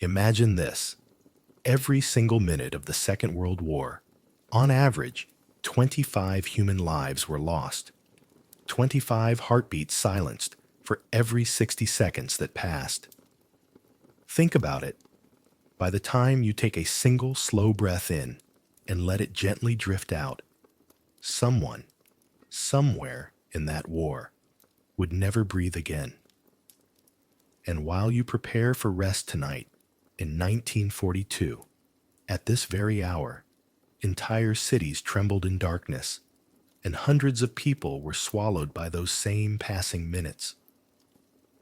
Imagine this. Every single minute of the Second World War, on average, 25 human lives were lost. 25 heartbeats silenced for every 60 seconds that passed. Think about it. By the time you take a single slow breath in and let it gently drift out, someone, somewhere in that war, would never breathe again. And while you prepare for rest tonight, in 1942, at this very hour, entire cities trembled in darkness, and hundreds of people were swallowed by those same passing minutes.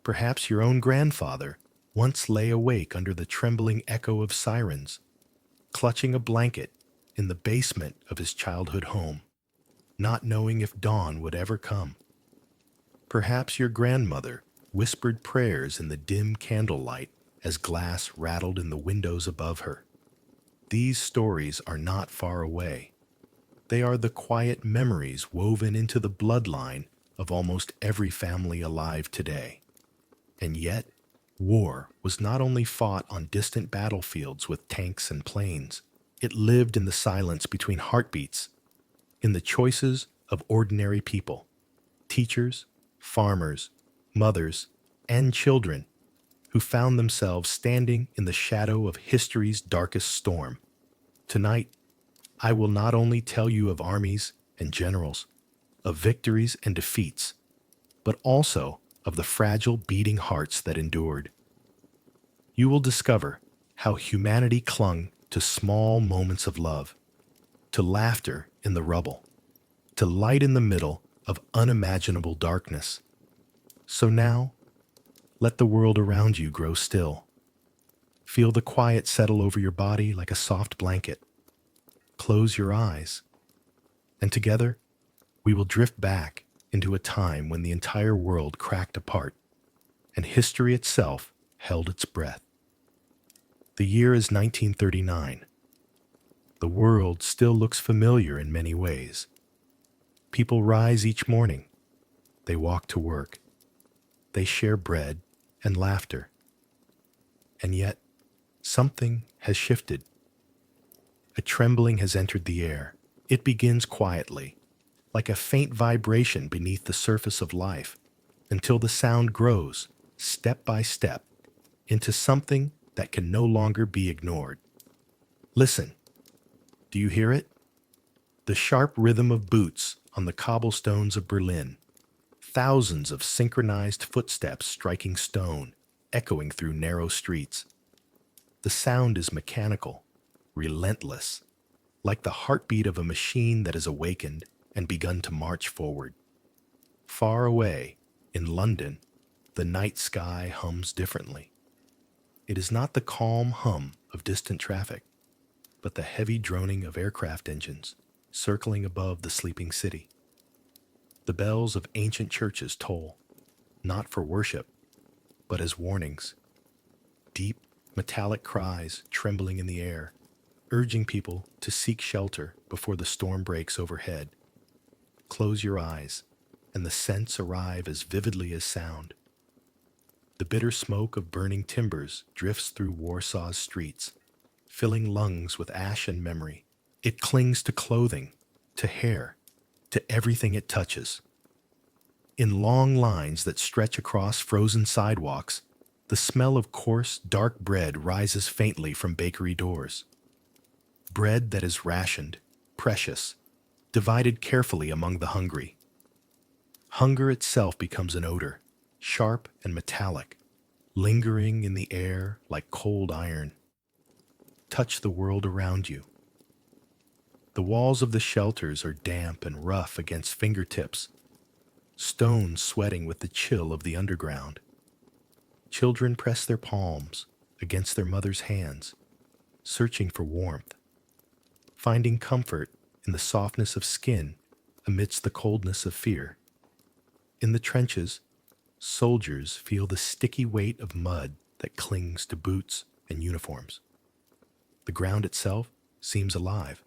Perhaps your own grandfather once lay awake under the trembling echo of sirens, clutching a blanket in the basement of his childhood home, not knowing if dawn would ever come. Perhaps your grandmother whispered prayers in the dim candlelight as glass rattled in the windows above her. These stories are not far away. They are the quiet memories woven into the bloodline of almost every family alive today. And yet, war was not only fought on distant battlefields with tanks and planes. It lived in the silence between heartbeats, in the choices of ordinary people, teachers, farmers, mothers, and children who found themselves standing in the shadow of history's darkest storm. Tonight, I will not only tell you of armies and generals, of victories and defeats, but also of the fragile beating hearts that endured. You will discover how humanity clung to small moments of love, to laughter in the rubble, to light in the middle of unimaginable darkness. So now, let the world around you grow still. Feel the quiet settle over your body like a soft blanket. Close your eyes, and together, we will drift back into a time when the entire world cracked apart, and history itself held its breath. The year is 1939. The world still looks familiar in many ways. People rise each morning. They walk to work. They share bread and laughter. And yet, something has shifted. A trembling has entered the air. It begins quietly, like a faint vibration beneath the surface of life, until the sound grows, step by step, into something that can no longer be ignored. Listen. Do you hear it? The sharp rhythm of boots on the cobblestones of Berlin. Thousands of synchronized footsteps striking stone, echoing through narrow streets. The sound is mechanical, relentless, like the heartbeat of a machine that has awakened and begun to march forward. Far away, in London, the night sky hums differently. It is not the calm hum of distant traffic, but the heavy droning of aircraft engines circling above the sleeping city. The bells of ancient churches toll, not for worship, but as warnings. Deep, metallic cries trembling in the air, urging people to seek shelter before the storm breaks overhead. Close your eyes, and the scents arrive as vividly as sound. The bitter smoke of burning timbers drifts through Warsaw's streets, filling lungs with ash and memory. It clings to clothing, to hair, to everything it touches. In long lines that stretch across frozen sidewalks, the smell of coarse, dark bread rises faintly from bakery doors. Bread that is rationed, precious, divided carefully among the hungry. Hunger itself becomes an odor, sharp and metallic, lingering in the air like cold iron. Touch the world around you. The walls of the shelters are damp and rough against fingertips, stones sweating with the chill of the underground. Children press their palms against their mother's hands, searching for warmth, finding comfort in the softness of skin amidst the coldness of fear. In the trenches, soldiers feel the sticky weight of mud that clings to boots and uniforms. The ground itself seems alive,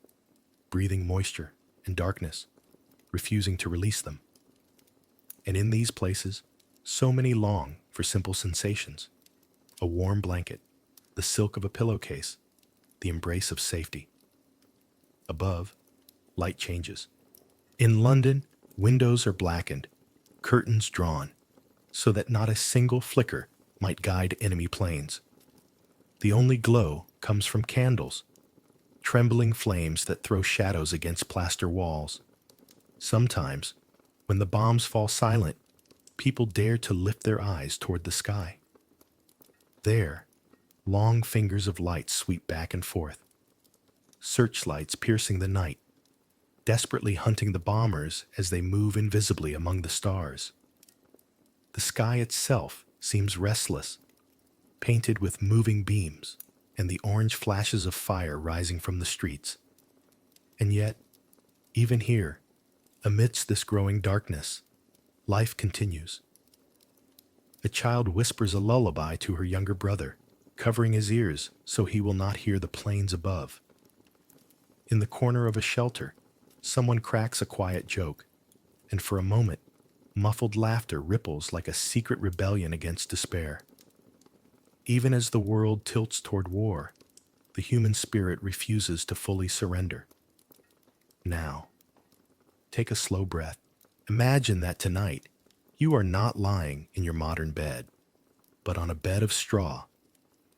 breathing moisture and darkness, refusing to release them. And in these places, so many long for simple sensations. A warm blanket, the silk of a pillowcase, the embrace of safety. Above, light changes. In London, windows are blackened, curtains drawn, so that not a single flicker might guide enemy planes. The only glow comes from candles, trembling flames that throw shadows against plaster walls. Sometimes, when the bombs fall silent, people dare to lift their eyes toward the sky. There, long fingers of light sweep back and forth, searchlights piercing the night, desperately hunting the bombers as they move invisibly among the stars. The sky itself seems restless, painted with moving beams and the orange flashes of fire rising from the streets. And yet, even here, amidst this growing darkness, life continues. A child whispers a lullaby to her younger brother, covering his ears so he will not hear the planes above. In the corner of a shelter, someone cracks a quiet joke, and for a moment, muffled laughter ripples like a secret rebellion against despair. Even as the world tilts toward war, the human spirit refuses to fully surrender. Now, take a slow breath. Imagine that tonight, you are not lying in your modern bed, but on a bed of straw,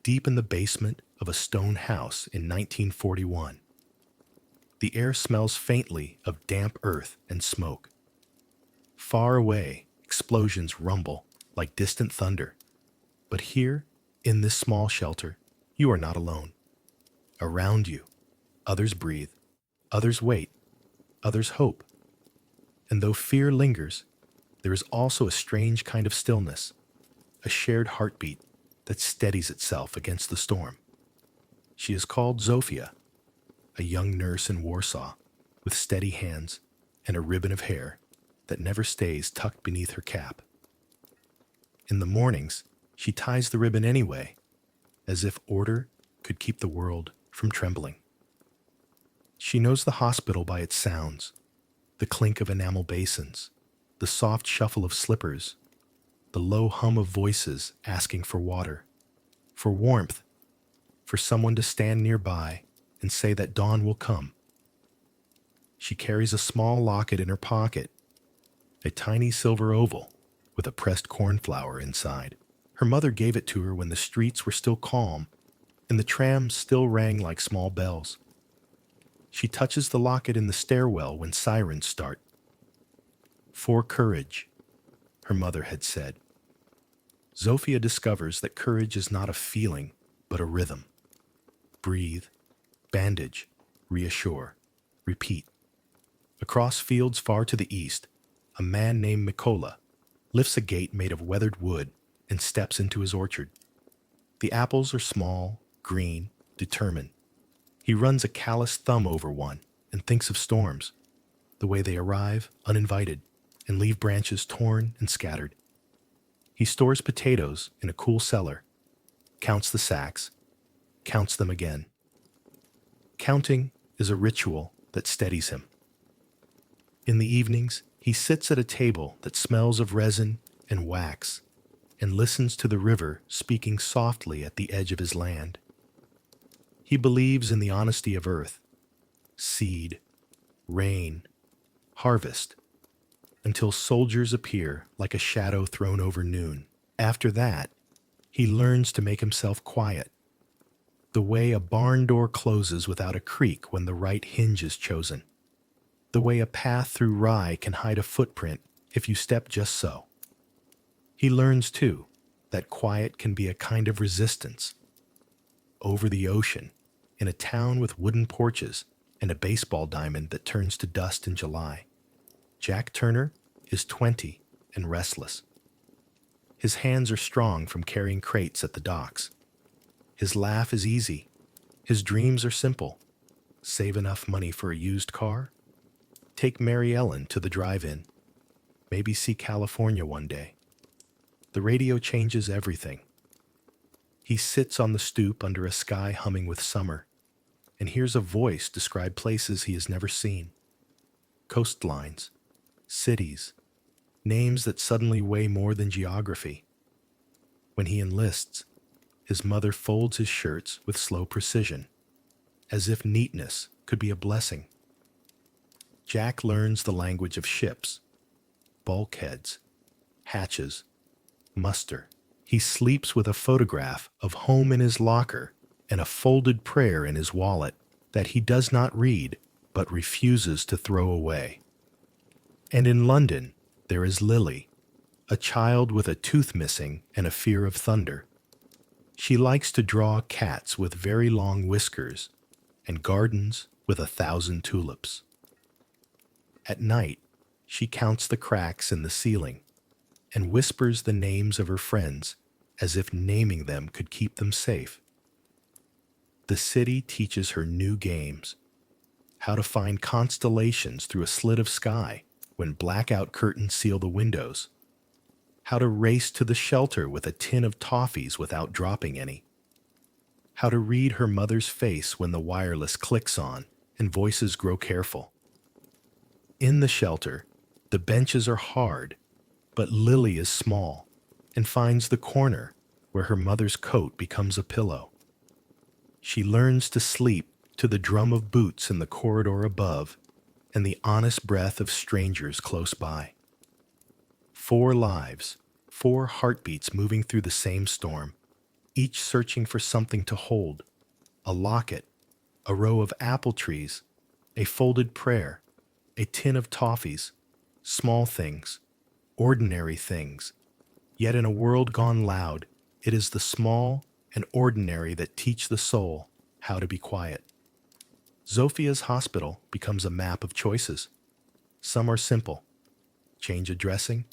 deep in the basement of a stone house in 1941. The air smells faintly of damp earth and smoke. Far away, explosions rumble like distant thunder. But here, in this small shelter, you are not alone. Around you, others breathe, others wait, others hope. And though fear lingers, there is also a strange kind of stillness, a shared heartbeat that steadies itself against the storm. She is called Zofia, a young nurse in Warsaw, with steady hands and a ribbon of hair that never stays tucked beneath her cap. In the mornings, she ties the ribbon anyway, as if order could keep the world from trembling. She knows the hospital by its sounds, the clink of enamel basins, the soft shuffle of slippers, the low hum of voices asking for water, for warmth, for someone to stand nearby and say that dawn will come. She carries a small locket in her pocket, a tiny silver oval with a pressed cornflower inside. Her mother gave it to her when the streets were still calm and the trams still rang like small bells. She touches the locket in the stairwell when sirens start. For courage, her mother had said. Zofia discovers that courage is not a feeling, but a rhythm. Breathe, bandage, reassure, repeat. Across fields far to the east, a man named Mikola lifts a gate made of weathered wood and steps into his orchard. The apples are small, green, determined. He runs a calloused thumb over one and thinks of storms, the way they arrive uninvited and leave branches torn and scattered. He stores potatoes in a cool cellar, counts the sacks, counts them again. Counting is a ritual that steadies him. In the evenings, he sits at a table that smells of resin and wax and listens to the river speaking softly at the edge of his land. He believes in the honesty of earth, seed, rain, harvest, until soldiers appear like a shadow thrown over noon. After that, he learns to make himself quiet, the way a barn door closes without a creak when the right hinge is chosen, the way a path through rye can hide a footprint if you step just so. He learns, too, that quiet can be a kind of resistance. Over the ocean, in a town with wooden porches and a baseball diamond that turns to dust in July, Jack Turner is 20 and restless. His hands are strong from carrying crates at the docks. His laugh is easy. His dreams are simple. Save enough money for a used car. Take Mary Ellen to the drive-in. Maybe see California one day. The radio changes everything. He sits on the stoop under a sky humming with summer and hears a voice describe places he has never seen. Coastlines, cities, names that suddenly weigh more than geography. When he enlists, his mother folds his shirts with slow precision, as if neatness could be a blessing. Jack learns the language of ships, bulkheads, hatches, muster. He sleeps with a photograph of home in his locker and a folded prayer in his wallet that he does not read but refuses to throw away. And in London, there is Lily, a child with a tooth missing and a fear of thunder. She likes to draw cats with very long whiskers and gardens with 1,000 tulips. At night, she counts the cracks in the ceiling and whispers the names of her friends as if naming them could keep them safe. The city teaches her new games, how to find constellations through a slit of sky when blackout curtains seal the windows, how to race to the shelter with a tin of toffees without dropping any, how to read her mother's face when the wireless clicks on and voices grow careful. In the shelter, the benches are hard, but Lily is small and finds the corner where her mother's coat becomes a pillow. She learns to sleep to the drum of boots in the corridor above and the honest breath of strangers close by. 4 lives, 4 heartbeats moving through the same storm, each searching for something to hold, a locket, a row of apple trees, a folded prayer, a tin of toffees, small things, ordinary things. Yet in a world gone loud, it is the small and ordinary that teach the soul how to be quiet. Zofia's hospital becomes a map of choices. Some are simple. Change a dressing,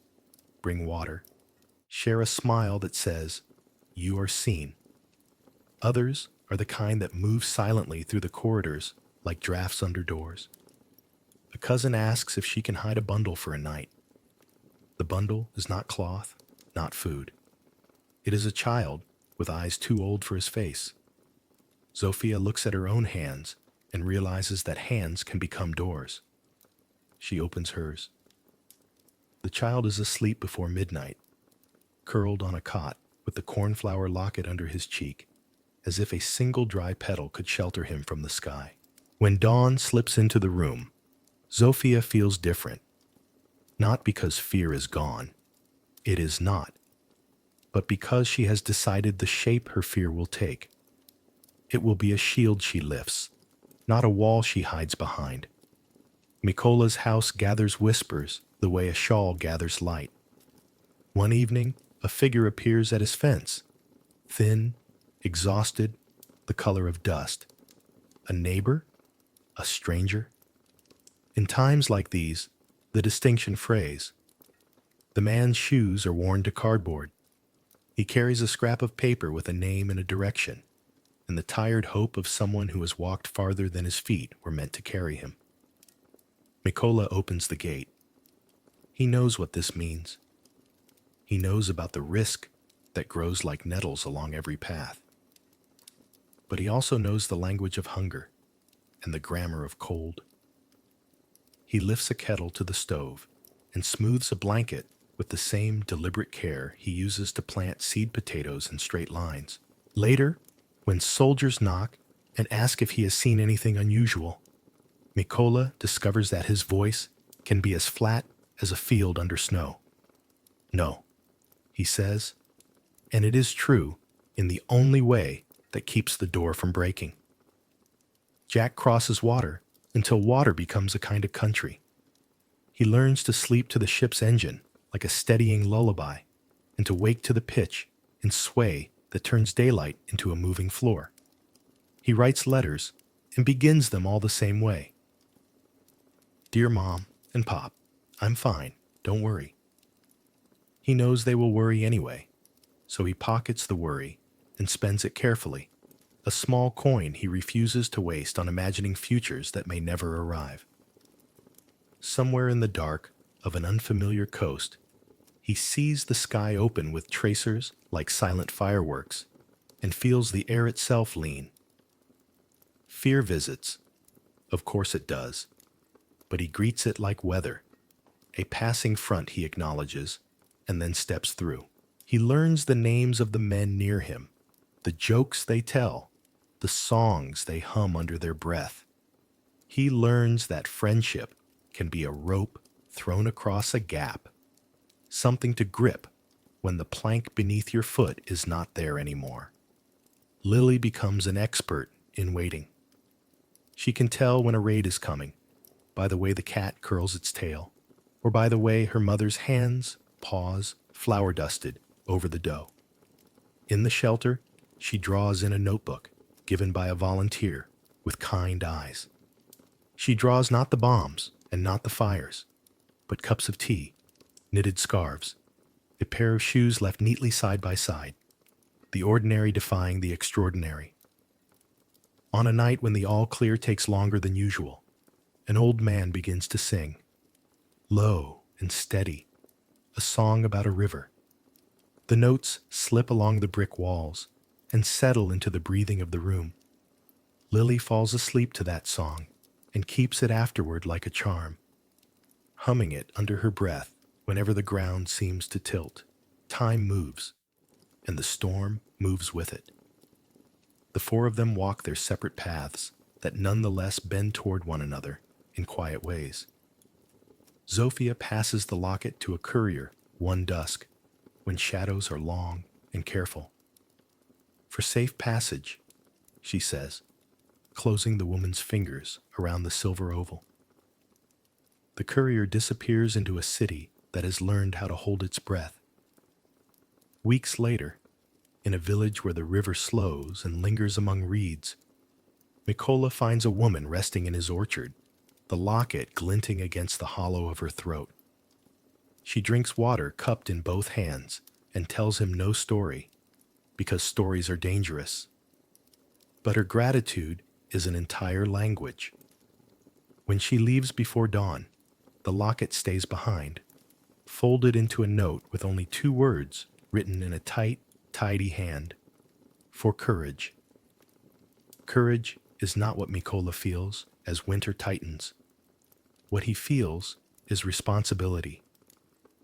bring water, share a smile that says, "You are seen." Others are the kind that move silently through the corridors like drafts under doors. A cousin asks if she can hide a bundle for a night. The bundle is not cloth, not food. It is a child with eyes too old for his face. Zofia looks at her own hands and realizes that hands can become doors. She opens hers. The child is asleep before midnight, curled on a cot with the cornflower locket under his cheek, as if a single dry petal could shelter him from the sky. When dawn slips into the room, Zofia feels different. Not because fear is gone. It is not. But because she has decided the shape her fear will take. It will be a shield she lifts, not a wall she hides behind. Mikola's house gathers whispers the way a shawl gathers light. One evening, a figure appears at his fence, thin, exhausted, the color of dust. A neighbor? A stranger? In times like these, the distinction phrase. The man's shoes are worn to cardboard. He carries a scrap of paper with a name and a direction, and the tired hope of someone who has walked farther than his feet were meant to carry him. Mikola opens the gate. He knows what this means. He knows about the risk that grows like nettles along every path. But he also knows the language of hunger and the grammar of cold. He lifts a kettle to the stove and smooths a blanket with the same deliberate care he uses to plant seed potatoes in straight lines. Later, when soldiers knock and ask if he has seen anything unusual, Mikola discovers that his voice can be as flat as a field under snow. No, he says, and it is true in the only way that keeps the door from breaking. Jack crosses water until water becomes a kind of country. He learns to sleep to the ship's engine like a steadying lullaby, and to wake to the pitch and sway that turns daylight into a moving floor. He writes letters and begins them all the same way. Dear Mom and Pop, I'm fine, don't worry. He knows they will worry anyway, so he pockets the worry and spends it carefully, a small coin he refuses to waste on imagining futures that may never arrive. Somewhere in the dark of an unfamiliar coast, he sees the sky open with tracers like silent fireworks and feels the air itself lean. Fear visits. Of course it does. But he greets it like weather, a passing front he acknowledges and then steps through. He learns the names of the men near him, the jokes they tell, the songs they hum under their breath. He learns that friendship can be a rope thrown across a gap, something to grip when the plank beneath your foot is not there anymore. Lily becomes an expert in waiting. She can tell when a raid is coming by the way the cat curls its tail, or by the way her mother's hands, paws, flour dusted over the dough. In the shelter, she draws in a notebook given by a volunteer with kind eyes. She draws not the bombs and not the fires, but cups of tea, knitted scarves, a pair of shoes left neatly side by side, the ordinary defying the extraordinary. On a night when the all-clear takes longer than usual, an old man begins to sing, low and steady, a song about a river. The notes slip along the brick walls and settle into the breathing of the room. Lily falls asleep to that song and keeps it afterward like a charm, humming it under her breath whenever the ground seems to tilt. Time moves, and the storm moves with it. The four of them walk their separate paths that nonetheless bend toward one another in quiet ways. Zofia passes the locket to a courier one dusk, when shadows are long and careful. For safe passage, she says, closing the woman's fingers around the silver oval. The courier disappears into a city that has learned how to hold its breath. Weeks later, in a village where the river slows and lingers among reeds, Mikola finds a woman resting in his orchard, the locket glinting against the hollow of her throat. She drinks water cupped in both hands and tells him no story, because stories are dangerous. But her gratitude is an entire language. When she leaves before dawn, the locket stays behind, folded into a note with only 2 words written in a tight, tidy hand. For courage. Courage is not what Mikola feels as winter tightens. What he feels is responsibility,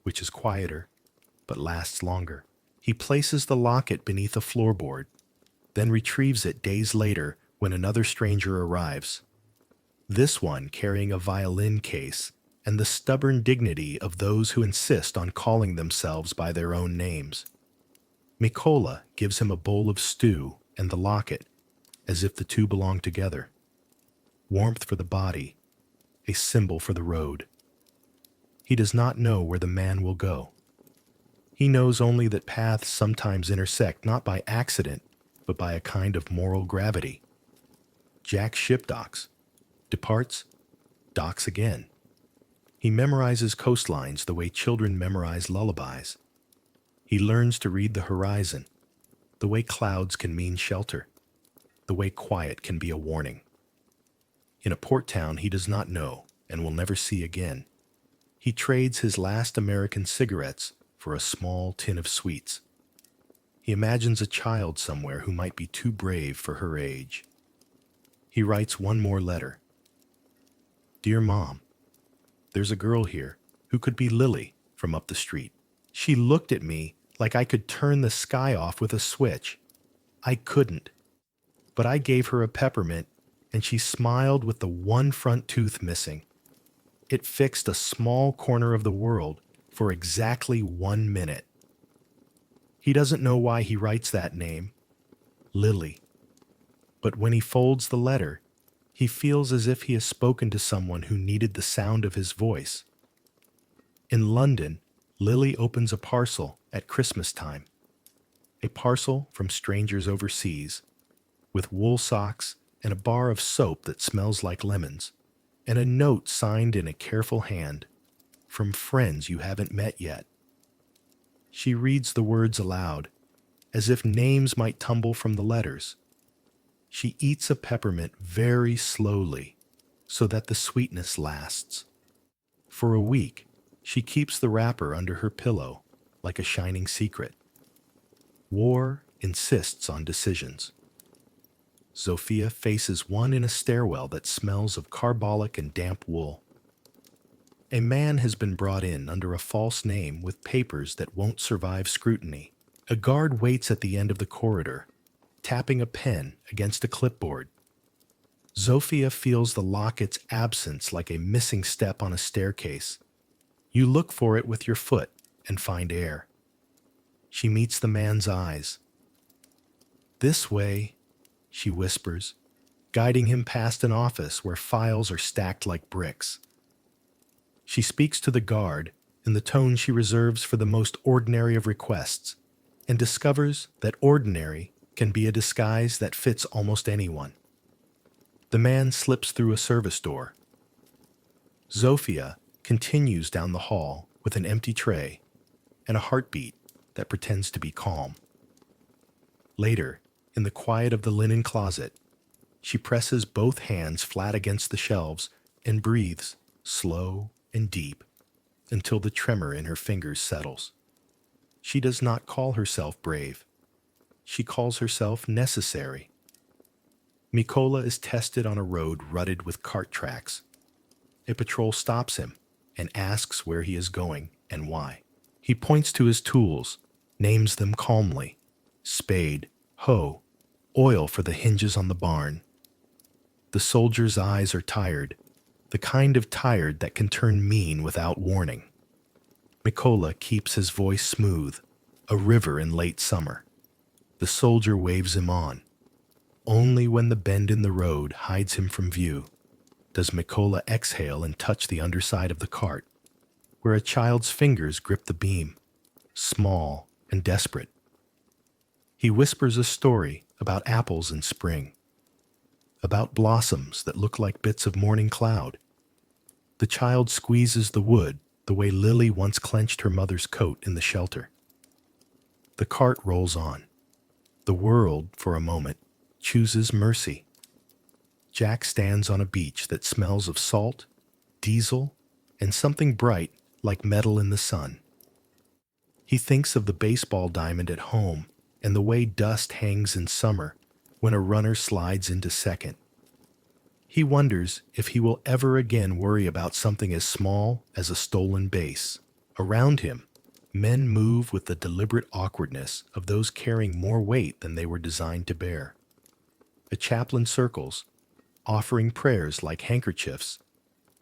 which is quieter, but lasts longer. He places the locket beneath a floorboard, then retrieves it days later when another stranger arrives. This one carrying a violin case and the stubborn dignity of those who insist on calling themselves by their own names. Mikola gives him a bowl of stew and the locket, as if the two belong together. Warmth for the body, a symbol for the road. He does not know where the man will go. He knows only that paths sometimes intersect not by accident, but by a kind of moral gravity. Jack ship docks, departs, docks again. He memorizes coastlines the way children memorize lullabies. He learns to read the horizon, the way clouds can mean shelter, the way quiet can be a warning. In a port town he does not know and will never see again, he trades his last American cigarettes for a small tin of sweets. He imagines a child somewhere who might be too brave for her age. He writes one more letter. Dear Mom, there's a girl here who could be Lily from up the street. She looked at me like I could turn the sky off with a switch. I couldn't. But I gave her a peppermint, and she smiled with the one front tooth missing. It fixed a small corner of the world for exactly 1 minute. He doesn't know why he writes that name, Lily. But when he folds the letter, he feels as if he has spoken to someone who needed the sound of his voice. In London, Lily opens a parcel at Christmas time. A parcel from strangers overseas, with wool socks and a bar of soap that smells like lemons, and a note signed in a careful hand, from friends you haven't met yet. She reads the words aloud, as if names might tumble from the letters. She eats a peppermint very slowly, so that the sweetness lasts. For a week, she keeps the wrapper under her pillow, like a shining secret. War insists on decisions. Zofia faces one in a stairwell that smells of carbolic and damp wool. A man has been brought in under a false name with papers that won't survive scrutiny. A guard waits at the end of the corridor, tapping a pen against a clipboard. Zofia feels the locket's absence like a missing step on a staircase. You look for it with your foot and find air. She meets the man's eyes. "This way," she whispers, guiding him past an office where files are stacked like bricks. She speaks to the guard in the tone she reserves for the most ordinary of requests, and discovers that ordinary can be a disguise that fits almost anyone. The man slips through a service door. Zofia continues down the hall with an empty tray and a heartbeat that pretends to be calm. Later, in the quiet of the linen closet, she presses both hands flat against the shelves and breathes slow and deep until the tremor in her fingers settles. She does not call herself brave. She calls herself necessary. Mikola is tested on a road rutted with cart tracks. A patrol stops him and asks where he is going and why. He points to his tools, names them calmly: spade, hoe, oil for the hinges on the barn. The soldier's eyes are tired, the kind of tired that can turn mean without warning. Mikola keeps his voice smooth, a river in late summer. The soldier waves him on. Only when the bend in the road hides him from view does Mikola exhale and touch the underside of the cart, where a child's fingers grip the beam, small and desperate. He whispers a story about apples in spring, about blossoms that look like bits of morning cloud. The child squeezes the wood the way Lily once clenched her mother's coat in the shelter. The cart rolls on. The world, for a moment, chooses mercy. Jack stands on a beach that smells of salt, diesel, and something bright like metal in the sun. He thinks of the baseball diamond at home and the way dust hangs in summer when a runner slides into second. He wonders if he will ever again worry about something as small as a stolen base. Around him, men move with the deliberate awkwardness of those carrying more weight than they were designed to bear. A chaplain circles, offering prayers like handkerchiefs,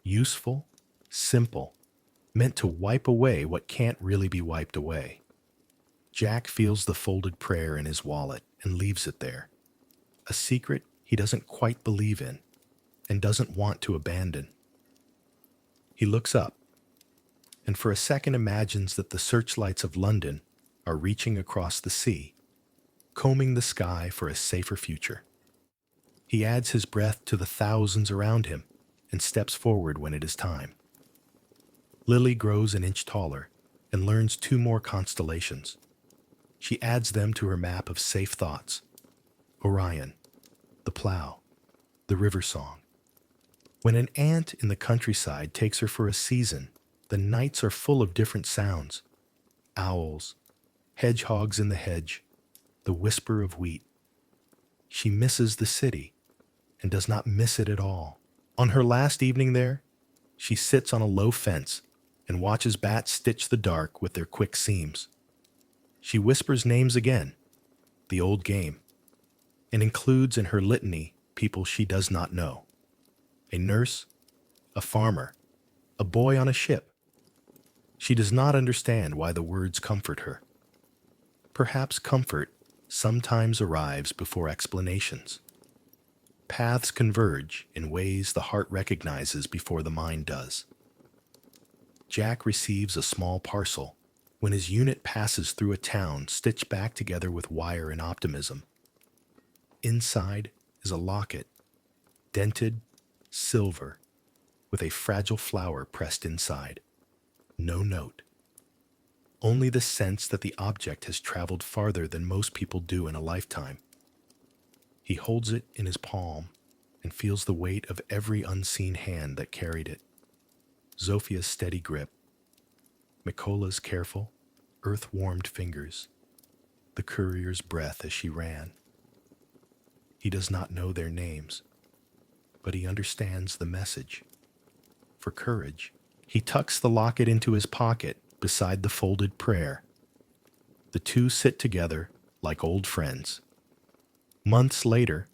useful, simple, meant to wipe away what can't really be wiped away. Jack feels the folded prayer in his wallet and leaves it there, a secret he doesn't quite believe in and doesn't want to abandon. He looks up, and for a second imagines that the searchlights of London are reaching across the sea, combing the sky for a safer future. He adds his breath to the thousands around him and steps forward when it is time. Lily grows an inch taller and learns 2 more constellations. She adds them to her map of safe thoughts: Orion, the plow, the river song. When an ant in the countryside takes her for a season, the nights are full of different sounds: owls, hedgehogs in the hedge, the whisper of wheat. She misses the city and does not miss it at all. On her last evening there, she sits on a low fence and watches bats stitch the dark with their quick seams. She whispers names again, the old game, and includes in her litany people she does not know: a nurse, a farmer, a boy on a ship. She does not understand why the words comfort her. Perhaps comfort sometimes arrives before explanations. Paths converge in ways the heart recognizes before the mind does. Jack receives a small parcel when his unit passes through a town stitched back together with wire and optimism. Inside is a locket, dented, silver, with a fragile flower pressed inside. No note. Only the sense that the object has traveled farther than most people do in a lifetime. He holds it in his palm and feels the weight of every unseen hand that carried it. Zofia's steady grip, Mikola's careful, earth-warmed fingers, the courier's breath as she ran. He does not know their names, but he understands the message. For courage, he tucks the locket into his pocket beside the folded prayer. The two sit together like old friends. Months later,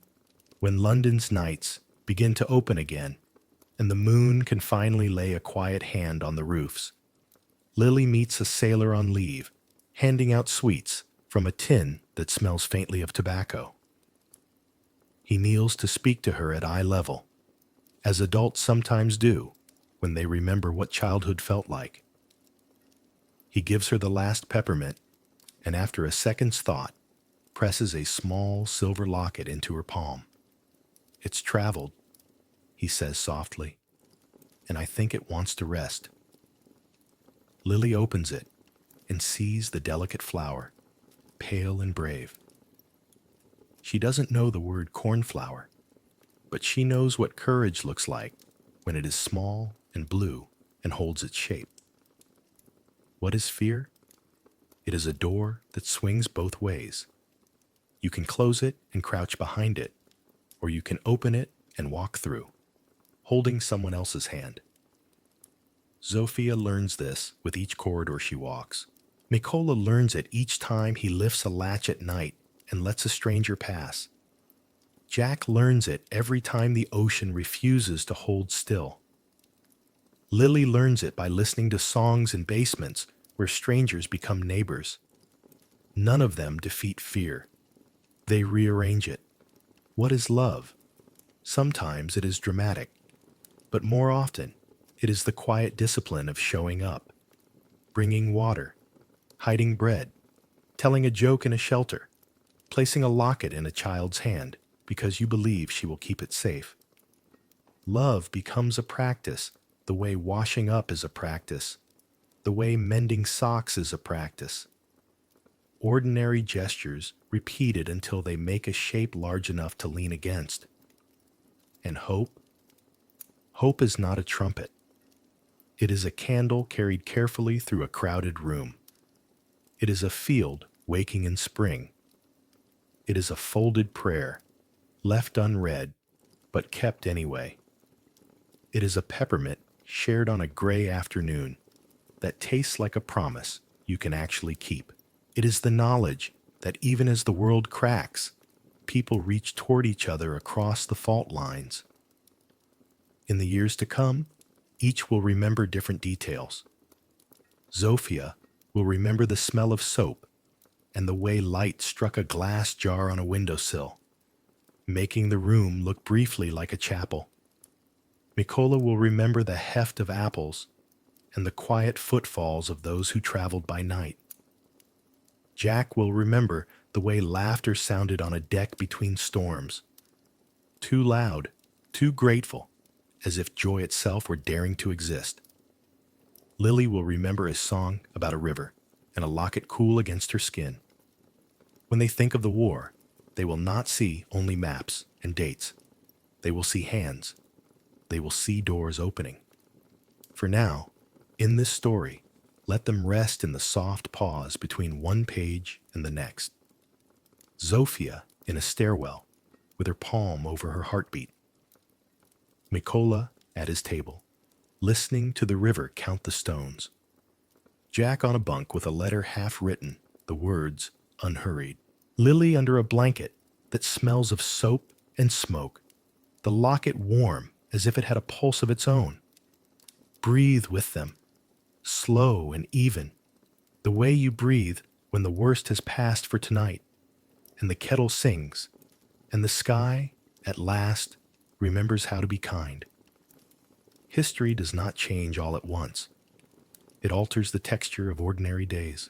when London's nights begin to open again and the moon can finally lay a quiet hand on the roofs, Lily meets a sailor on leave, handing out sweets from a tin that smells faintly of tobacco. He kneels to speak to her at eye level, as adults sometimes do when they remember what childhood felt like. He gives her the last peppermint, and after a second's thought, presses a small silver locket into her palm. "It's traveled," he says softly, "and I think it wants to rest." Lily opens it and sees the delicate flower, pale and brave. She doesn't know the word cornflower, but she knows what courage looks like when it is small and blue and holds its shape. What is fear? It is a door that swings both ways. You can close it and crouch behind it, or you can open it and walk through, holding someone else's hand. Zofia learns this with each corridor she walks. Mikola learns it each time he lifts a latch at night and lets a stranger pass. Jack learns it every time the ocean refuses to hold still. Lily learns it by listening to songs in basements where strangers become neighbors. None of them defeat fear. They rearrange it. What is love? Sometimes it is dramatic, but more often it is the quiet discipline of showing up, bringing water, hiding bread, telling a joke in a shelter, placing a locket in a child's hand because you believe she will keep it safe. Love becomes a practice, the way washing up is a practice, the way mending socks is a practice. Ordinary gestures repeated until they make a shape large enough to lean against. And hope? Hope is not a trumpet. It is a candle carried carefully through a crowded room. It is a field waking in spring. It is a folded prayer, left unread, but kept anyway. It is a peppermint shared on a gray afternoon that tastes like a promise you can actually keep. It is the knowledge that even as the world cracks, people reach toward each other across the fault lines. In the years to come, each will remember different details. Zofia will remember the smell of soap and the way light struck a glass jar on a windowsill, making the room look briefly like a chapel. Mikola will remember the heft of apples and the quiet footfalls of those who traveled by night. Jack will remember the way laughter sounded on a deck between storms. Too loud, too grateful, as if joy itself were daring to exist. Lily will remember a song about a river and a locket cool against her skin. When they think of the war, they will not see only maps and dates. They will see hands. They will see doors opening. For now, in this story, let them rest in the soft pause between one page and the next. Zofia in a stairwell, with her palm over her heartbeat. Mikola at his table, listening to the river count the stones. Jack on a bunk with a letter half written, the words unhurried. Lily under a blanket that smells of soap and smoke, the locket warm as if it had a pulse of its own. Breathe with them, slow and even, the way you breathe when the worst has passed for tonight, and the kettle sings, and the sky, at last, remembers how to be kind. History does not change all at once. It alters the texture of ordinary days.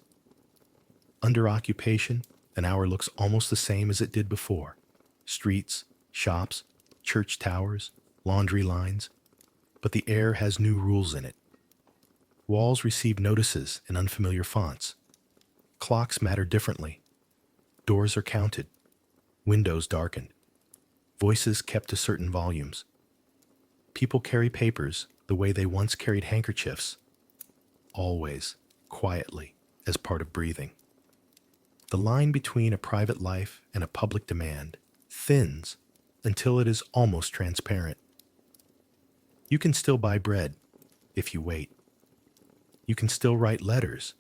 Under occupation, an hour looks almost the same as it did before. Streets, shops, church towers, laundry lines, but the air has new rules in it. Walls receive notices in unfamiliar fonts. Clocks matter differently. Doors are counted. Windows darkened. Voices kept to certain volumes. People carry papers the way they once carried handkerchiefs. Always, quietly, as part of breathing. The line between a private life and a public demand thins until it is almost transparent. You can still buy bread if you wait. You can still write letters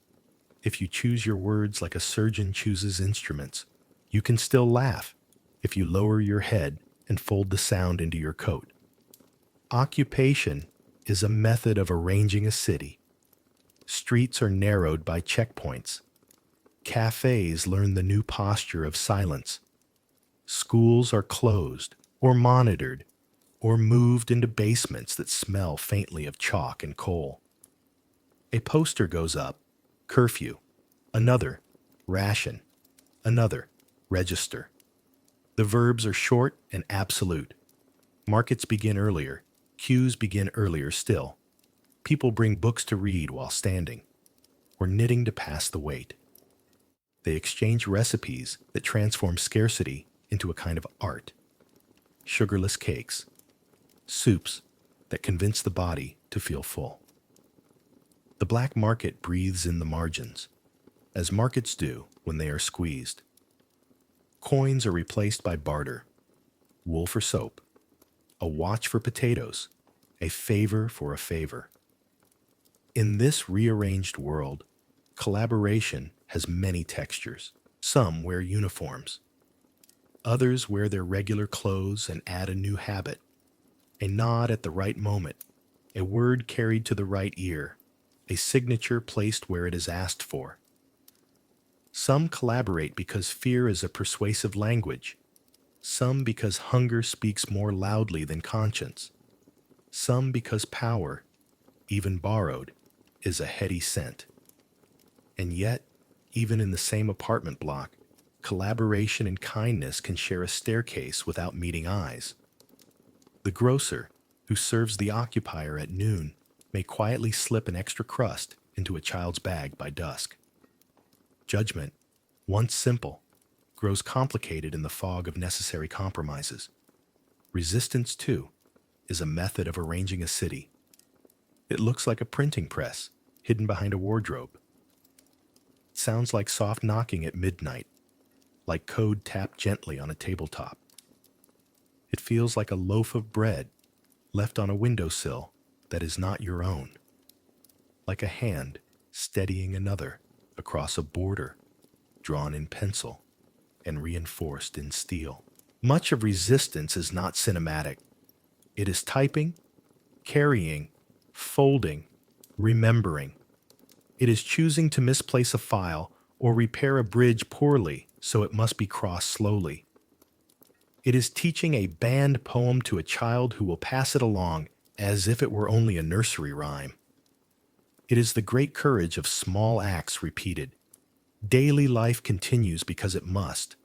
if you choose your words like a surgeon chooses instruments. You can still laugh if you lower your head and fold the sound into your coat. Occupation is a method of arranging a city. Streets are narrowed by checkpoints. Cafes learn the new posture of silence. Schools are closed or monitored or moved into basements that smell faintly of chalk and coal. A poster goes up, curfew, another, ration, another, register. The verbs are short and absolute. Markets begin earlier, queues begin earlier still. People bring books to read while standing, or knitting to pass the wait. They exchange recipes that transform scarcity into a kind of art. Sugarless cakes, soups that convince the body to feel full. The black market breathes in the margins, as markets do when they are squeezed. Coins are replaced by barter, wool for soap, a watch for potatoes, a favor for a favor. In this rearranged world, collaboration has many textures. Some wear uniforms. Others wear their regular clothes and add a new habit. A nod at the right moment, a word carried to the right ear, a signature placed where it is asked for. Some collaborate because fear is a persuasive language. Some because hunger speaks more loudly than conscience. Some because power, even borrowed, is a heady scent. And yet, even in the same apartment block, collaboration and kindness can share a staircase without meeting eyes. The grocer, who serves the occupier at noon, may quietly slip an extra crust into a child's bag by dusk. Judgment, once simple, grows complicated in the fog of necessary compromises. Resistance, too, is a method of arranging a city. It looks like a printing press, hidden behind a wardrobe. It sounds like soft knocking at midnight, like code tapped gently on a tabletop. It feels like a loaf of bread left on a windowsill that is not your own, like a hand steadying another across a border drawn in pencil and reinforced in steel. Much of resistance is not cinematic. It is typing, carrying, folding, remembering. It is choosing to misplace a file or repair a bridge poorly so it must be crossed slowly. It is teaching a banned poem to a child who will pass it along as if it were only a nursery rhyme. It is the great courage of small acts repeated. Daily life continues because it must.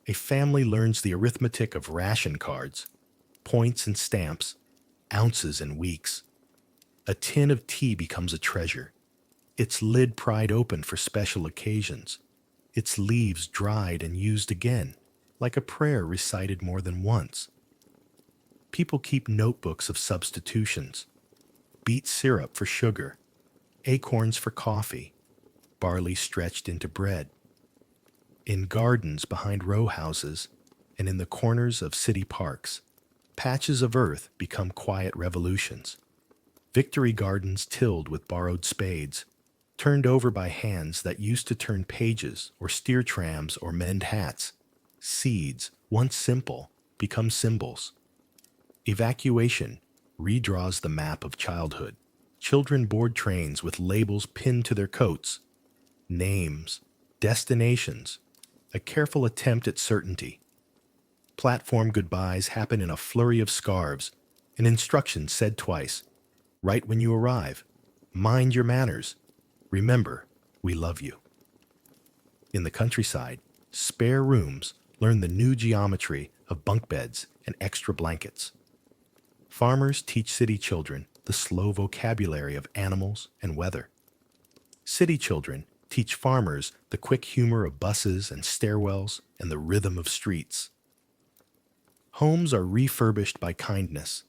A family learns the arithmetic of ration cards, points and stamps, ounces and weeks. A tin of tea becomes a treasure, its lid pried open for special occasions, its leaves dried and used again, like a prayer recited more than once. People keep notebooks of substitutions: beet syrup for sugar, acorns for coffee, barley stretched into bread. In gardens behind row houses and in the corners of city parks, patches of earth become quiet revolutions. Victory gardens tilled with borrowed spades, turned over by hands that used to turn pages or steer trams or mend hats. Seeds, once simple, become symbols. Evacuation redraws the map of childhood. Children board trains with labels pinned to their coats. Names, destinations, a careful attempt at certainty. Platform goodbyes happen in a flurry of scarves, an instruction said twice. Right when you arrive. Mind your manners. Remember, we love you. In the countryside, spare rooms learn the new geometry of bunk beds and extra blankets. Farmers teach city children the slow vocabulary of animals and weather. City children teach farmers the quick humor of buses and stairwells and the rhythm of streets. Homes are refurbished by kindness.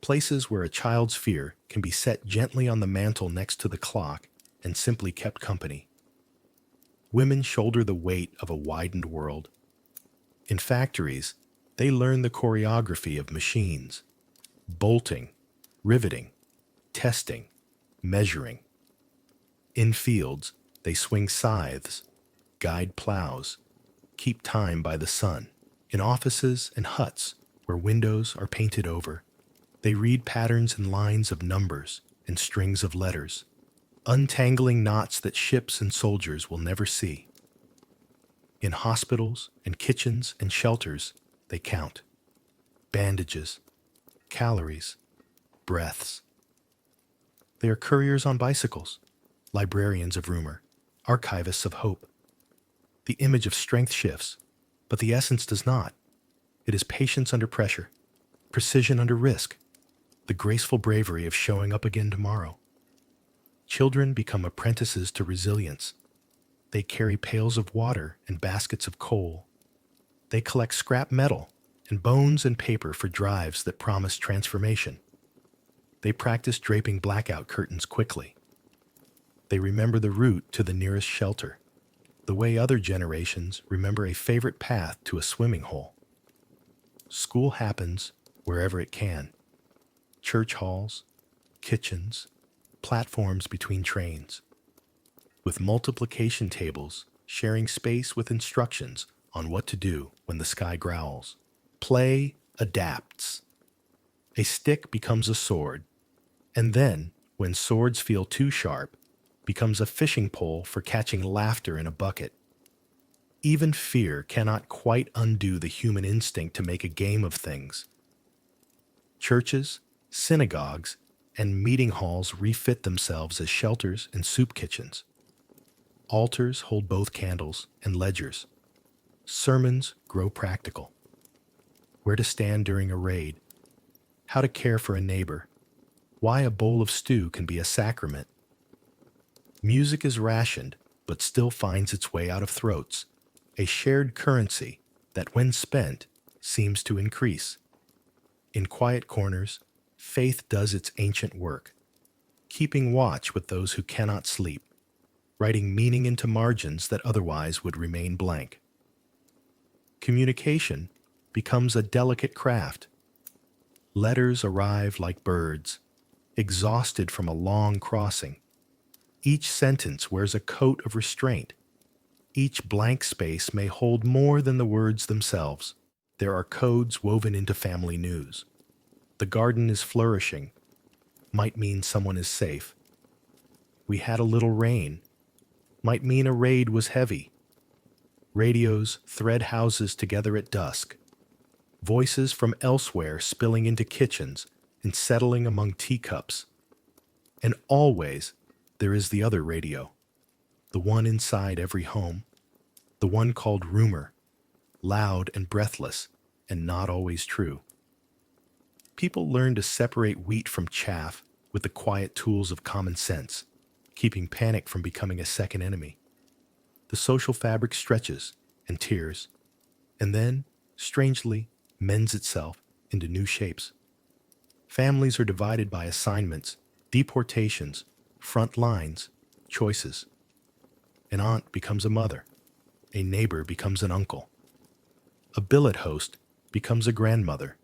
Places where a child's fear can be set gently on the mantel next to the clock and simply kept company. Women shoulder the weight of a widened world. In factories, they learn the choreography of machines: bolting, riveting, testing, measuring. In fields, they swing scythes, guide plows, keep time by the sun. In offices and huts where windows are painted over, they read patterns and lines of numbers and strings of letters, untangling knots that ships and soldiers will never see. In hospitals and kitchens and shelters, they count bandages, calories, breaths. They are couriers on bicycles, librarians of rumor, archivists of hope. The image of strength shifts, but the essence does not. It is patience under pressure, precision under risk, the graceful bravery of showing up again tomorrow. Children become apprentices to resilience. They carry pails of water and baskets of coal. They collect scrap metal and bones and paper for drives that promise transformation. They practice draping blackout curtains quickly. They remember the route to the nearest shelter, the way other generations remember a favorite path to a swimming hole. School happens wherever it can. Church halls, kitchens, platforms between trains. With multiplication tables sharing space with instructions on what to do when the sky growls. Play adapts. A stick becomes a sword, and then, when swords feel too sharp, becomes a fishing pole for catching laughter in a bucket. Even fear cannot quite undo the human instinct to make a game of things. Churches, synagogues, and meeting halls refit themselves as shelters and soup kitchens. Altars hold both candles and ledgers. Sermons grow practical. Where to stand during a raid, how to care for a neighbor, why a bowl of stew can be a sacrament. Music is rationed, but still finds its way out of throats, a shared currency that, when spent, seems to increase. In quiet corners, faith does its ancient work, keeping watch with those who cannot sleep, writing meaning into margins that otherwise would remain blank. Communication becomes a delicate craft. Letters arrive like birds, exhausted from a long crossing. Each sentence wears a coat of restraint. Each blank space may hold more than the words themselves. There are codes woven into family news. The garden is flourishing might mean someone is safe. We had a little rain might mean a raid was heavy. Radios thread houses together at dusk. Voices from elsewhere spilling into kitchens and settling among teacups. And always there is the other radio, the one inside every home, the one called rumor, loud and breathless and not always true. People learn to separate wheat from chaff with the quiet tools of common sense, keeping panic from becoming a second enemy. The social fabric stretches and tears, and then, strangely, mends itself into new shapes. Families are divided by assignments, deportations, front lines, choices. An aunt becomes a mother. A neighbor becomes an uncle. A billet host becomes a grandmother.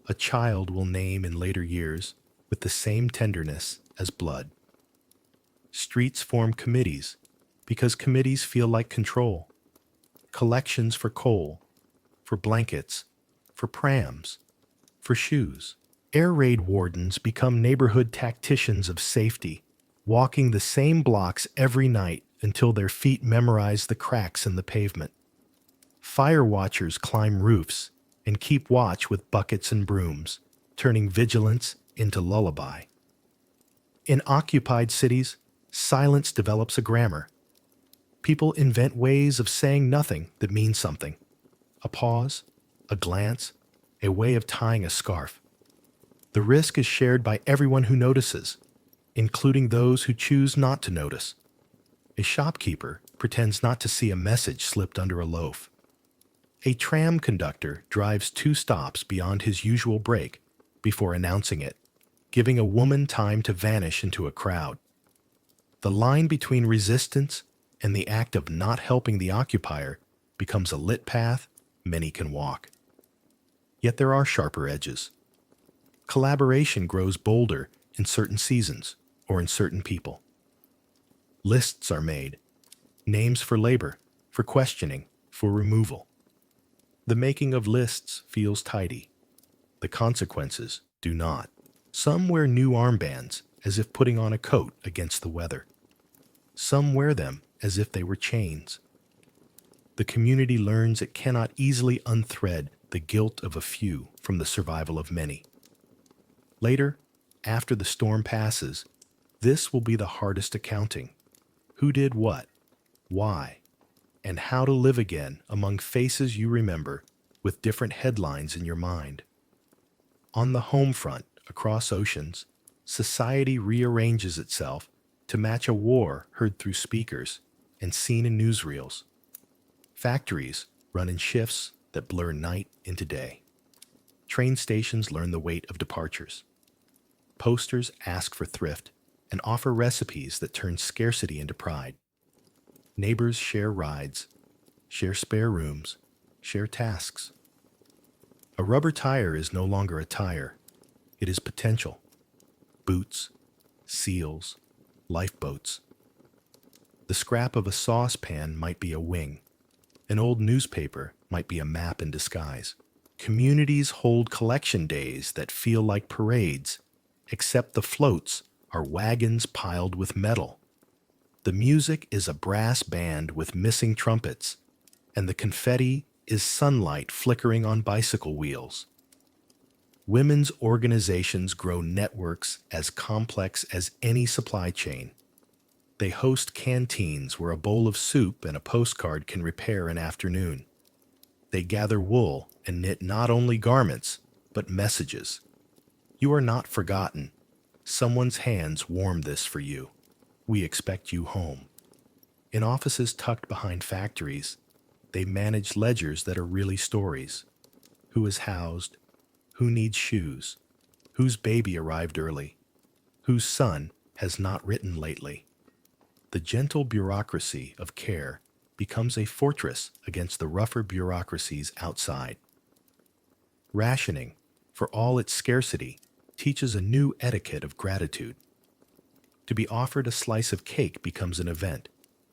A child will name in later years with the same tenderness as blood. Streets form committees because committees feel like control. Collections for coal, for blankets, for prams, for shoes. Air raid wardens become neighborhood tacticians of safety, walking the same blocks every night until their feet memorize the cracks in the pavement. Fire watchers climb roofs and keep watch with buckets and brooms, turning vigilance into lullaby. In occupied cities, silence develops a grammar. People invent ways of saying nothing that means something. A pause, a glance, a way of tying a scarf. The risk is shared by everyone who notices, including those who choose not to notice. A shopkeeper pretends not to see a message slipped under a loaf. A tram conductor drives 2 stops beyond his usual break before announcing it, giving a woman time to vanish into a crowd. The line between resistance and the act of not helping the occupier becomes a lit path many can walk. Yet there are sharper edges. Collaboration grows bolder in certain seasons or in certain people. Lists are made, names for labor, for questioning, for removal. The making of lists feels tidy. The consequences do not. Some wear new armbands as if putting on a coat against the weather. Some wear them as if they were chains. The community learns it cannot easily unthread the guilt of a few from the survival of many. Later, after the storm passes, this will be the hardest accounting. Who did what, why, and how to live again among faces you remember with different headlines in your mind. On the home front, across oceans, society rearranges itself to match a war heard through speakers and seen in newsreels. Factories run in shifts that blur night into day. Train stations learn the weight of departures. Posters ask for thrift and offer recipes that turn scarcity into pride. Neighbors share rides, share spare rooms, share tasks. A rubber tire is no longer a tire. It is potential. Boots, seals, lifeboats. The scrap of a saucepan might be a wing. An old newspaper might be a map in disguise. Communities hold collection days that feel like parades, except the floats are wagons piled with metal. The music is a brass band with missing trumpets, and the confetti is sunlight flickering on bicycle wheels. Women's organizations grow networks as complex as any supply chain. They host canteens where a bowl of soup and a postcard can repair an afternoon. They gather wool and knit not only garments, but messages. You are not forgotten. Someone's hands warmed this for you. We expect you home. In offices tucked behind factories, they manage ledgers that are really stories. Who is housed? Who needs shoes? Whose baby arrived early? Whose son has not written lately? The gentle bureaucracy of care becomes a fortress against the rougher bureaucracies outside. Rationing, for all its scarcity, teaches a new etiquette of gratitude. To be offered a slice of cake becomes an event,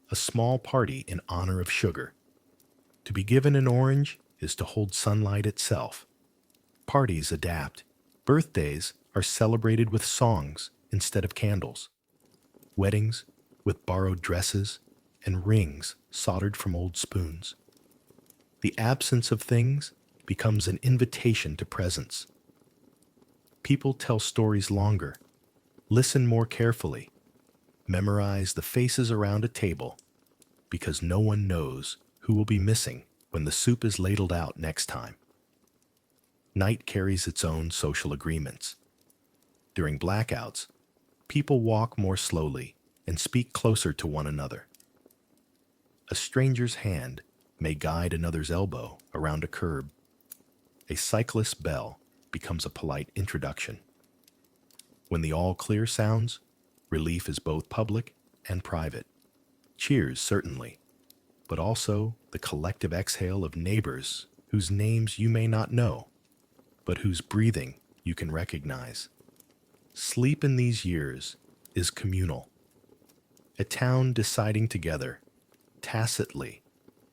a small party in honor of sugar. To be given an orange is to hold sunlight itself. Parties adapt. Birthdays are celebrated with songs instead of candles. Weddings with borrowed dresses and rings soldered from old spoons. The absence of things becomes an invitation to presence. People tell stories longer, listen more carefully, memorize the faces around a table, because no one knows who will be missing when the soup is ladled out next time. Night carries its own social agreements. During blackouts, people walk more slowly and speak closer to one another. A stranger's hand may guide another's elbow around a curb. A cyclist's bell becomes a polite introduction. When the all clear sounds, relief is both public and private. Cheers, certainly, but also the collective exhale of neighbors whose names you may not know, but whose breathing you can recognize. Sleep in these years is communal. A town deciding together, tacitly,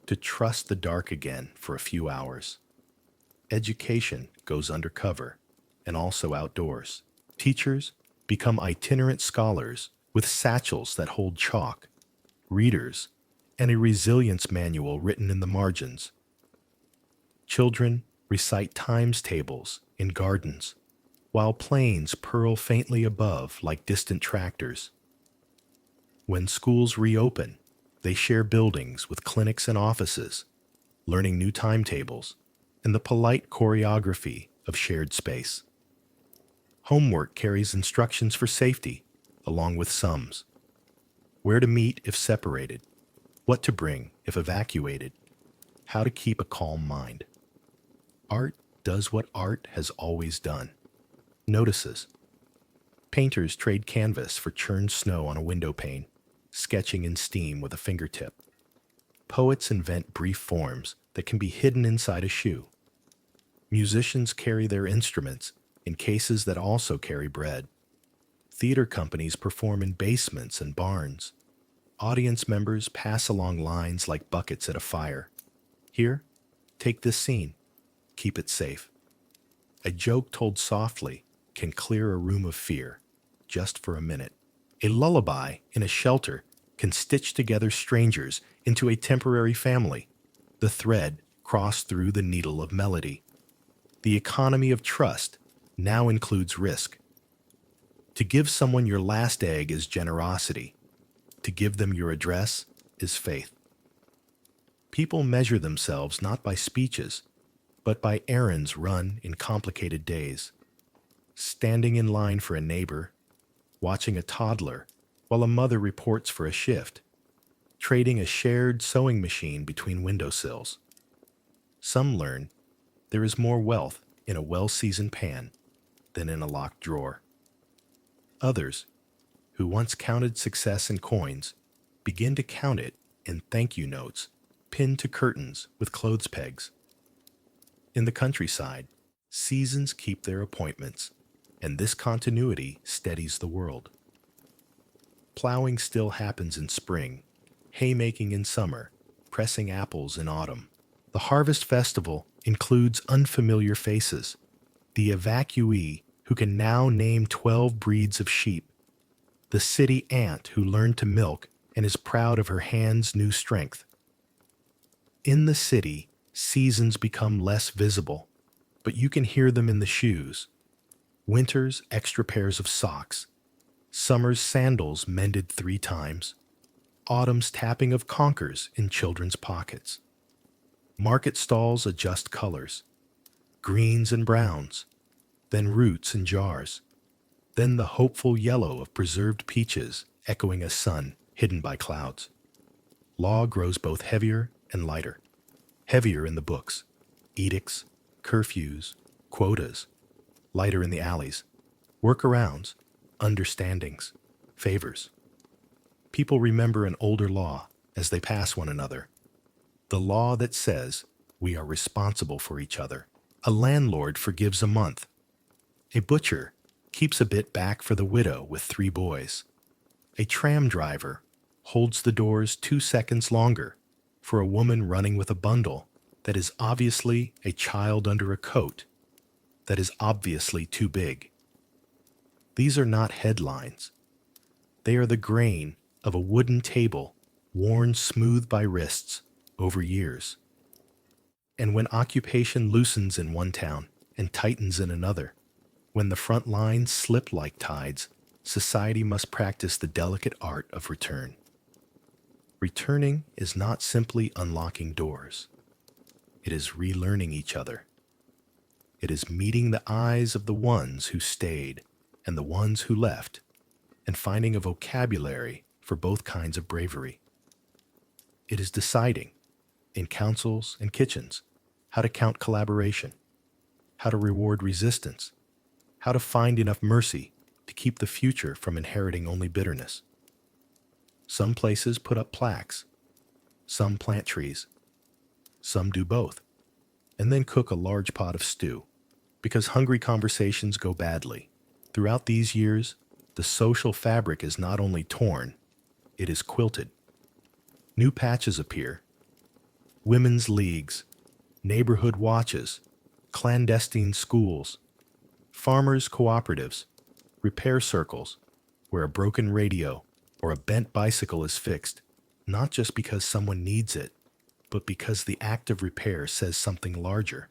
to trust the dark again for a few hours. Education goes undercover and also outdoors. Teachers become itinerant scholars with satchels that hold chalk, readers, and a resilience manual written in the margins. Children recite times tables in gardens, while planes purl faintly above like distant tractors. When schools reopen, they share buildings with clinics and offices, learning new timetables and the polite choreography of shared space. Homework carries instructions for safety, along with sums. Where to meet if separated, what to bring if evacuated, how to keep a calm mind. Art does what art has always done. Notices. Painters trade canvas for churned snow on a window pane, sketching in steam with a fingertip. Poets invent brief forms that can be hidden inside a shoe. Musicians carry their instruments in cases that also carry bread. Theater companies perform in basements and barns. Audience members pass along lines like buckets at a fire. Here, Take this scene. Keep it safe. A joke told softly can clear a room of fear, just for a minute. A lullaby in a shelter can stitch together strangers into a temporary family. The thread crossed through the needle of melody. The economy of trust now includes risk. To give someone your last egg is generosity. To give them your address is faith. People measure themselves not by speeches, but by errands run in complicated days. Standing in line for a neighbor, watching a toddler while a mother reports for a shift, trading a shared sewing machine between windowsills. Some learn there is more wealth in a well-seasoned pan than in a locked drawer. Others, who once counted success in coins, begin to count it in thank you notes pinned to curtains with clothes pegs. In the countryside, seasons keep their appointments, and this continuity steadies the world. Plowing still happens in spring, haymaking in summer, pressing apples in autumn. The harvest festival includes unfamiliar faces, the evacuee who can now name 12 breeds of sheep, the city ant who learned to milk and is proud of her hand's new strength. In the city, seasons become less visible, but you can hear them in the shoes. Winter's extra pairs of socks, summer's sandals mended 3 times, autumn's tapping of conkers in children's pockets. Market stalls adjust colors, greens and browns, then roots in jars, then the hopeful yellow of preserved peaches echoing a sun hidden by clouds. Law grows both heavier and lighter. Heavier in the books, edicts, curfews, quotas. Lighter in the alleys, workarounds, understandings, favors. People remember an older law as they pass one another. The law that says we are responsible for each other. A landlord forgives a month. A butcher keeps a bit back for the widow with 3 boys. A tram driver holds the doors 2 seconds longer for a woman running with a bundle that is obviously a child under a coat that is obviously too big. These are not headlines. They are the grain of a wooden table worn smooth by wrists over years. And when occupation loosens in one town and tightens in another, when the front lines slip like tides, society must practice the delicate art of return. Returning is not simply unlocking doors. It is relearning each other. It is meeting the eyes of the ones who stayed and the ones who left, and finding a vocabulary for both kinds of bravery. It is deciding, in councils and kitchens, how to count collaboration, how to reward resistance, how to find enough mercy to keep the future from inheriting only bitterness. Some places put up plaques, some plant trees, some do both, and then cook a large pot of stew, because hungry conversations go badly. Throughout these years, the social fabric is not only torn, it is quilted. New patches appear. Women's leagues, neighborhood watches, clandestine schools, farmers' cooperatives, repair circles, where a broken radio or a bent bicycle is fixed, not just because someone needs it, but because the act of repair says something larger.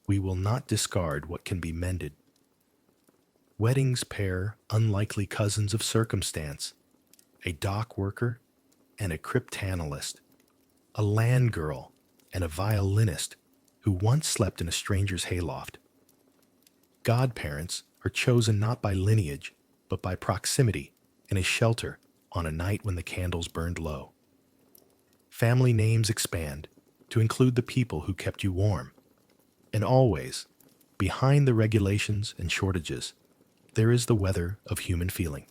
We will not discard what can be mended. Weddings pair unlikely cousins of circumstance, a dock worker and a cryptanalyst, a land girl and a violinist who once slept in a stranger's hayloft. Godparents are chosen not by lineage, but by proximity in a shelter on a night when the candles burned low. Family names expand to include the people who kept you warm. And always, behind the regulations and shortages, there is the weather of human feeling.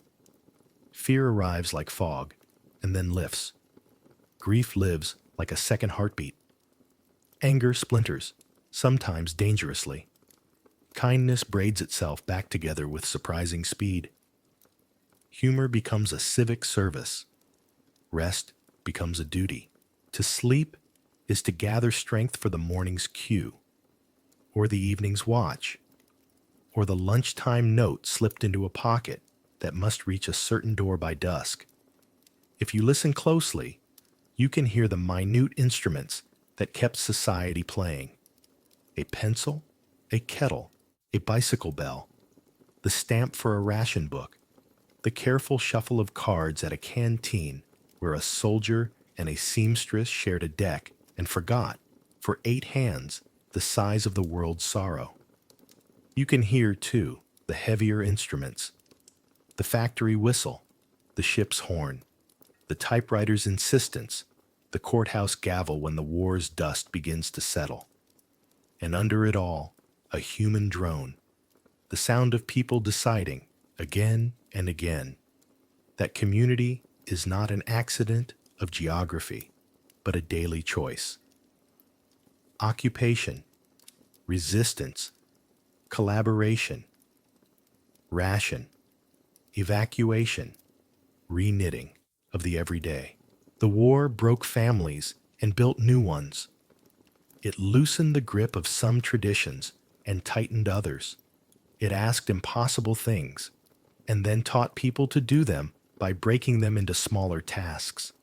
Fear arrives like fog and then lifts. Grief lives like a second heartbeat. Anger splinters, sometimes dangerously. Kindness braids itself back together with surprising speed. Humor becomes a civic service. Rest becomes a duty. To sleep is to gather strength for the morning's cue, or the evening's watch, or the lunchtime note slipped into a pocket that must reach a certain door by dusk. If you listen closely, you can hear the minute instruments that kept society playing. A pencil, a kettle, a bicycle bell, the stamp for a ration book, the careful shuffle of cards at a canteen where a soldier and a seamstress shared a deck and forgot, for 8 hands, the size of the world's sorrow. You can hear, too, the heavier instruments, the factory whistle, the ship's horn, the typewriter's insistence, the courthouse gavel when the war's dust begins to settle. And under it all, a human drone, the sound of people deciding, again and again, that community is not an accident of geography, but a daily choice. Occupation, resistance, collaboration, ration, evacuation, reknitting of the everyday. The war broke families and built new ones. It loosened the grip of some traditions and tightened others. It asked impossible things and then taught people to do them by breaking them into smaller tasks.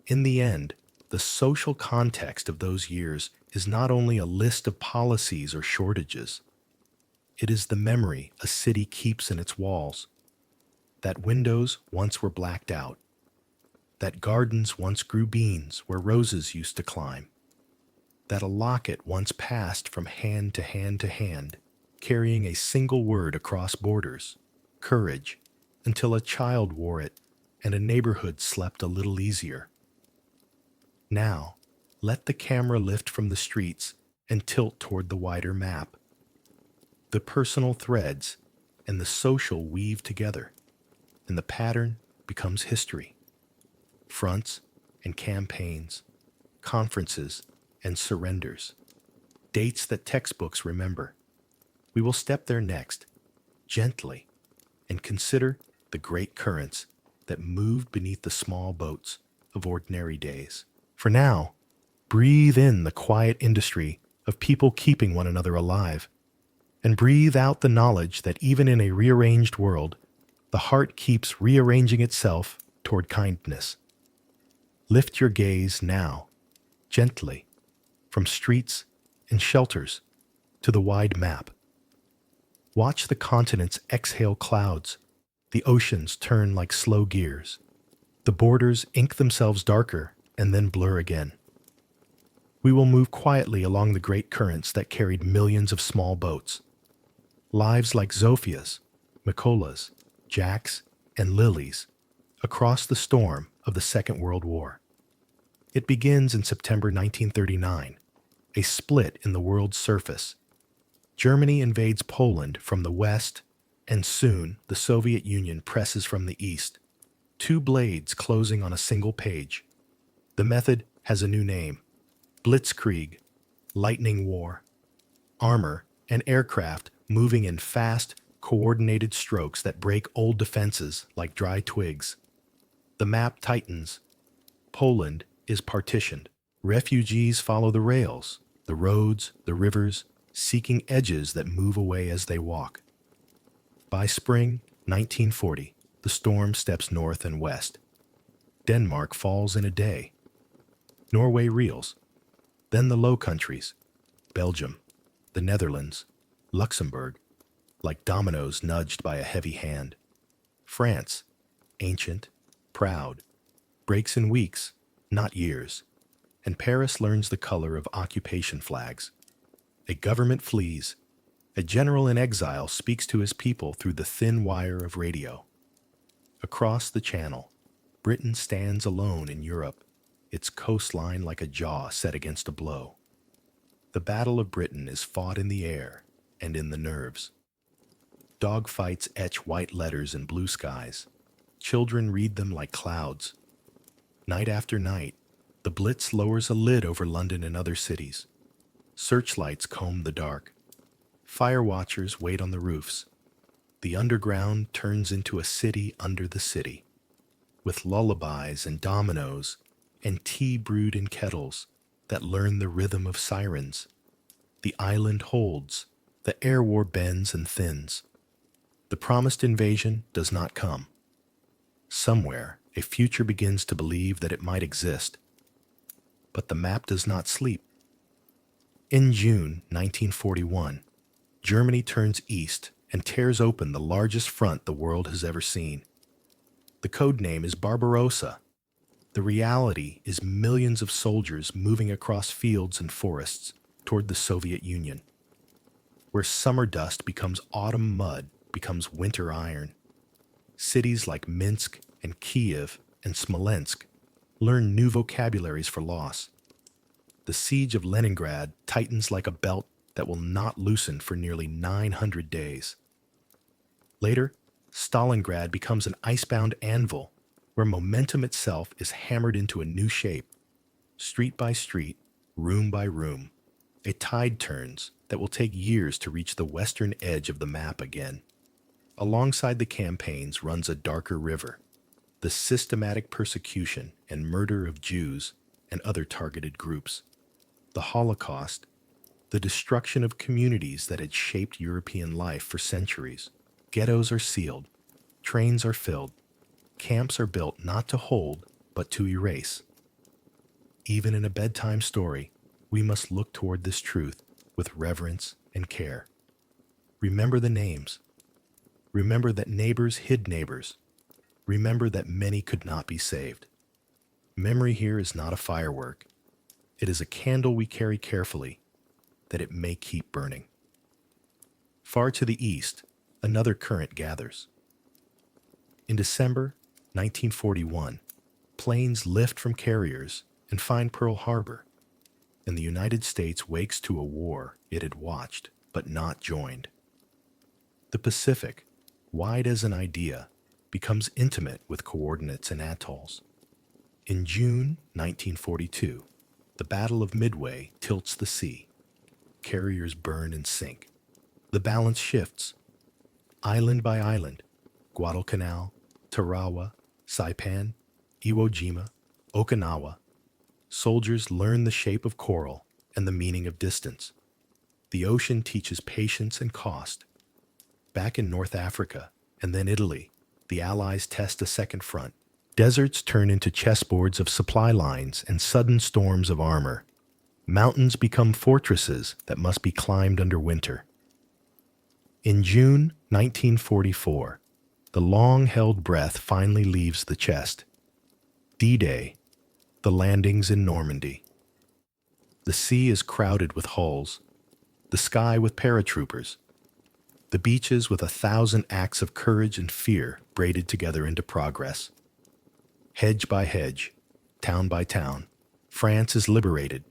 In the end, the social context of those years is not only a list of policies or shortages. It is the memory a city keeps in its walls, that windows once were blacked out, that gardens once grew beans where roses used to climb, that a locket once passed from hand to hand to hand, carrying a single word across borders, courage, until a child wore it and a neighborhood slept a little easier. Now, let the camera lift from the streets and tilt toward the wider map. The personal threads and the social weave together, and the pattern becomes history. Fronts and campaigns, conferences and surrenders, dates that textbooks remember. We will step there next, gently, and consider the great currents that moved beneath the small boats of ordinary days. For now, breathe in the quiet industry of people keeping one another alive, and breathe out the knowledge that even in a rearranged world, the heart keeps rearranging itself toward kindness. Lift your gaze now, gently, from streets and shelters to the wide map. Watch the continents exhale clouds, the oceans turn like slow gears, the borders ink themselves darker and then blur again. We will move quietly along the great currents that carried millions of small boats. Lives like Zophia's, Mikola's, Jack's, and Lily's, across the storm of the Second World War. It begins in September 1939, a split in the world's surface. Germany invades Poland from the west, and soon the Soviet Union presses from the east, 2 blades closing on a single page. The method has a new name: Blitzkrieg, lightning war. Armor and aircraft moving in fast, coordinated strokes that break old defenses like dry twigs. The map tightens. Poland is partitioned. Refugees follow the rails, the roads, the rivers, seeking edges that move away as they walk. By spring 1940, the storm steps north and west. Denmark falls in a day. Norway reels. Then the Low Countries, Belgium, the Netherlands, Luxembourg, like dominoes nudged by a heavy hand. France, ancient, proud, breaks in weeks, not years, and Paris learns the color of occupation flags. A government flees. A general in exile speaks to his people through the thin wire of radio. Across the Channel, Britain stands alone in Europe, its coastline like a jaw set against a blow. The Battle of Britain is fought in the air and in the nerves. Dogfights etch white letters in blue skies. Children read them like clouds. Night after night, the Blitz lowers a lid over London and other cities. Searchlights comb the dark. Fire watchers wait on the roofs. The underground turns into a city under the city, with lullabies and dominoes and tea brewed in kettles, that learn the rhythm of sirens. The island holds, the air war bends and thins. The promised invasion does not come. Somewhere, a future begins to believe that it might exist. But the map does not sleep. In June 1941, Germany turns east and tears open the largest front the world has ever seen. The code name is Barbarossa. The reality is millions of soldiers moving across fields and forests toward the Soviet Union, where summer dust becomes autumn mud, becomes winter iron. Cities like Minsk and Kiev and Smolensk learn new vocabularies for loss. The siege of Leningrad tightens like a belt that will not loosen for nearly 900 days. Later, Stalingrad becomes an icebound anvil where momentum itself is hammered into a new shape. Street by street, room by room, a tide turns that will take years to reach the western edge of the map again. Alongside the campaigns runs a darker river, the systematic persecution and murder of Jews and other targeted groups. The Holocaust, the destruction of communities that had shaped European life for centuries. Ghettos are sealed, trains are filled, camps are built not to hold, but to erase. Even in a bedtime story, we must look toward this truth with reverence and care. Remember the names. Remember that neighbors hid neighbors. Remember that many could not be saved. Memory here is not a firework. It is a candle we carry carefully, that it may keep burning. Far to the east, another current gathers. In December 1941, planes lift from carriers and find Pearl Harbor, and the United States wakes to a war it had watched but not joined. The Pacific, wide as an idea, becomes intimate with coordinates and atolls. In June 1942, the Battle of Midway tilts the sea. Carriers burn and sink. The balance shifts. Island by island, Guadalcanal, Tarawa, Saipan, Iwo Jima, Okinawa, soldiers learn the shape of coral and the meaning of distance. The ocean teaches patience and cost. Back in North Africa, and then Italy, the Allies test a second front. Deserts turn into chessboards of supply lines and sudden storms of armor. Mountains become fortresses that must be climbed under winter. In June 1944, the long-held breath finally leaves the chest. D-Day, the landings in Normandy. The sea is crowded with hulls, the sky with paratroopers, the beaches with 1,000 acts of courage and fear braided together into progress. Hedge by hedge, town by town, France is liberated.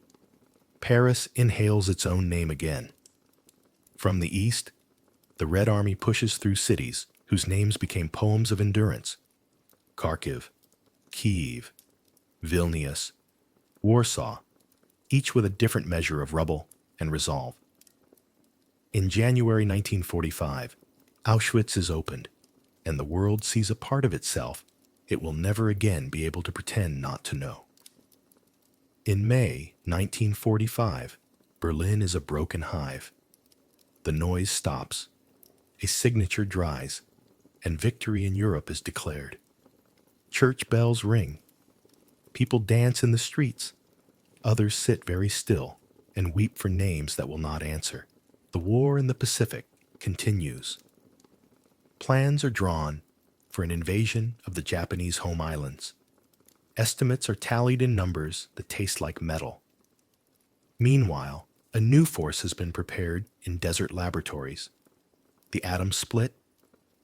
Paris inhales its own name again. From the east, the Red Army pushes through cities whose names became poems of endurance. Kharkiv, Kyiv, Vilnius, Warsaw, each with a different measure of rubble and resolve. In January 1945, Auschwitz is opened, and the world sees a part of itself it will never again be able to pretend not to know. In May 1945, Berlin is a broken hive. The noise stops, a signature dries, and victory in Europe is declared. Church bells ring. People dance in the streets. Others sit very still and weep for names that will not answer. The war in the Pacific continues. Plans are drawn for an invasion of the Japanese home islands. Estimates are tallied in numbers that taste like metal. Meanwhile, a new force has been prepared in desert laboratories. The atom split,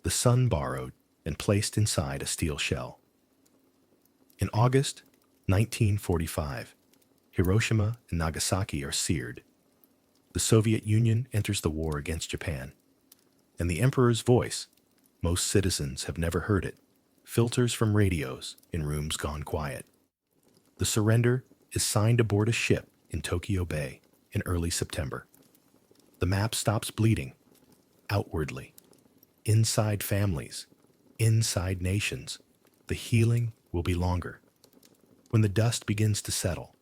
the sun borrowed, and placed inside a steel shell. In August 1945, Hiroshima and Nagasaki are seared. The Soviet Union enters the war against Japan, and the Emperor's voice, most citizens have never heard it, filters from radios in rooms gone quiet. The surrender is signed aboard a ship in Tokyo Bay in early September. The map stops bleeding, outwardly, inside families, inside nations. The healing will be longer. When the dust begins to settle,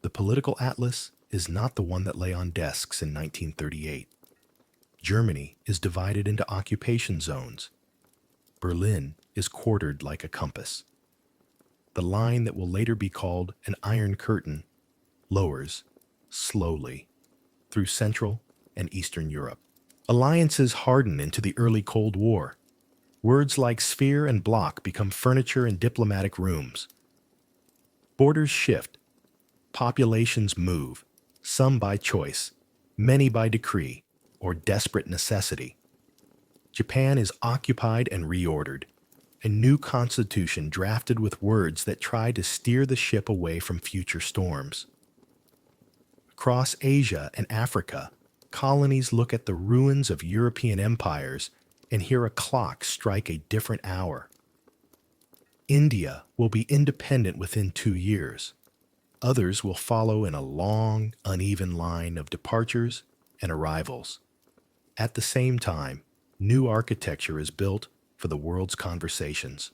The political atlas is not the one that lay on desks in 1938. Germany is divided into occupation zones. Berlin is quartered like a compass. The line that will later be called an Iron Curtain lowers, slowly, through Central and Eastern Europe. Alliances harden into the early Cold War. Words like sphere and bloc become furniture in diplomatic rooms. Borders shift. Populations move, some by choice, many by decree or desperate necessity. Japan is occupied and reordered. A new constitution drafted with words that try to steer the ship away from future storms. Across Asia and Africa, colonies look at the ruins of European empires and hear a clock strike a different hour. India will be independent within 2 years. Others will follow in a long, uneven line of departures and arrivals. At the same time, new architecture is built for the world's conversations.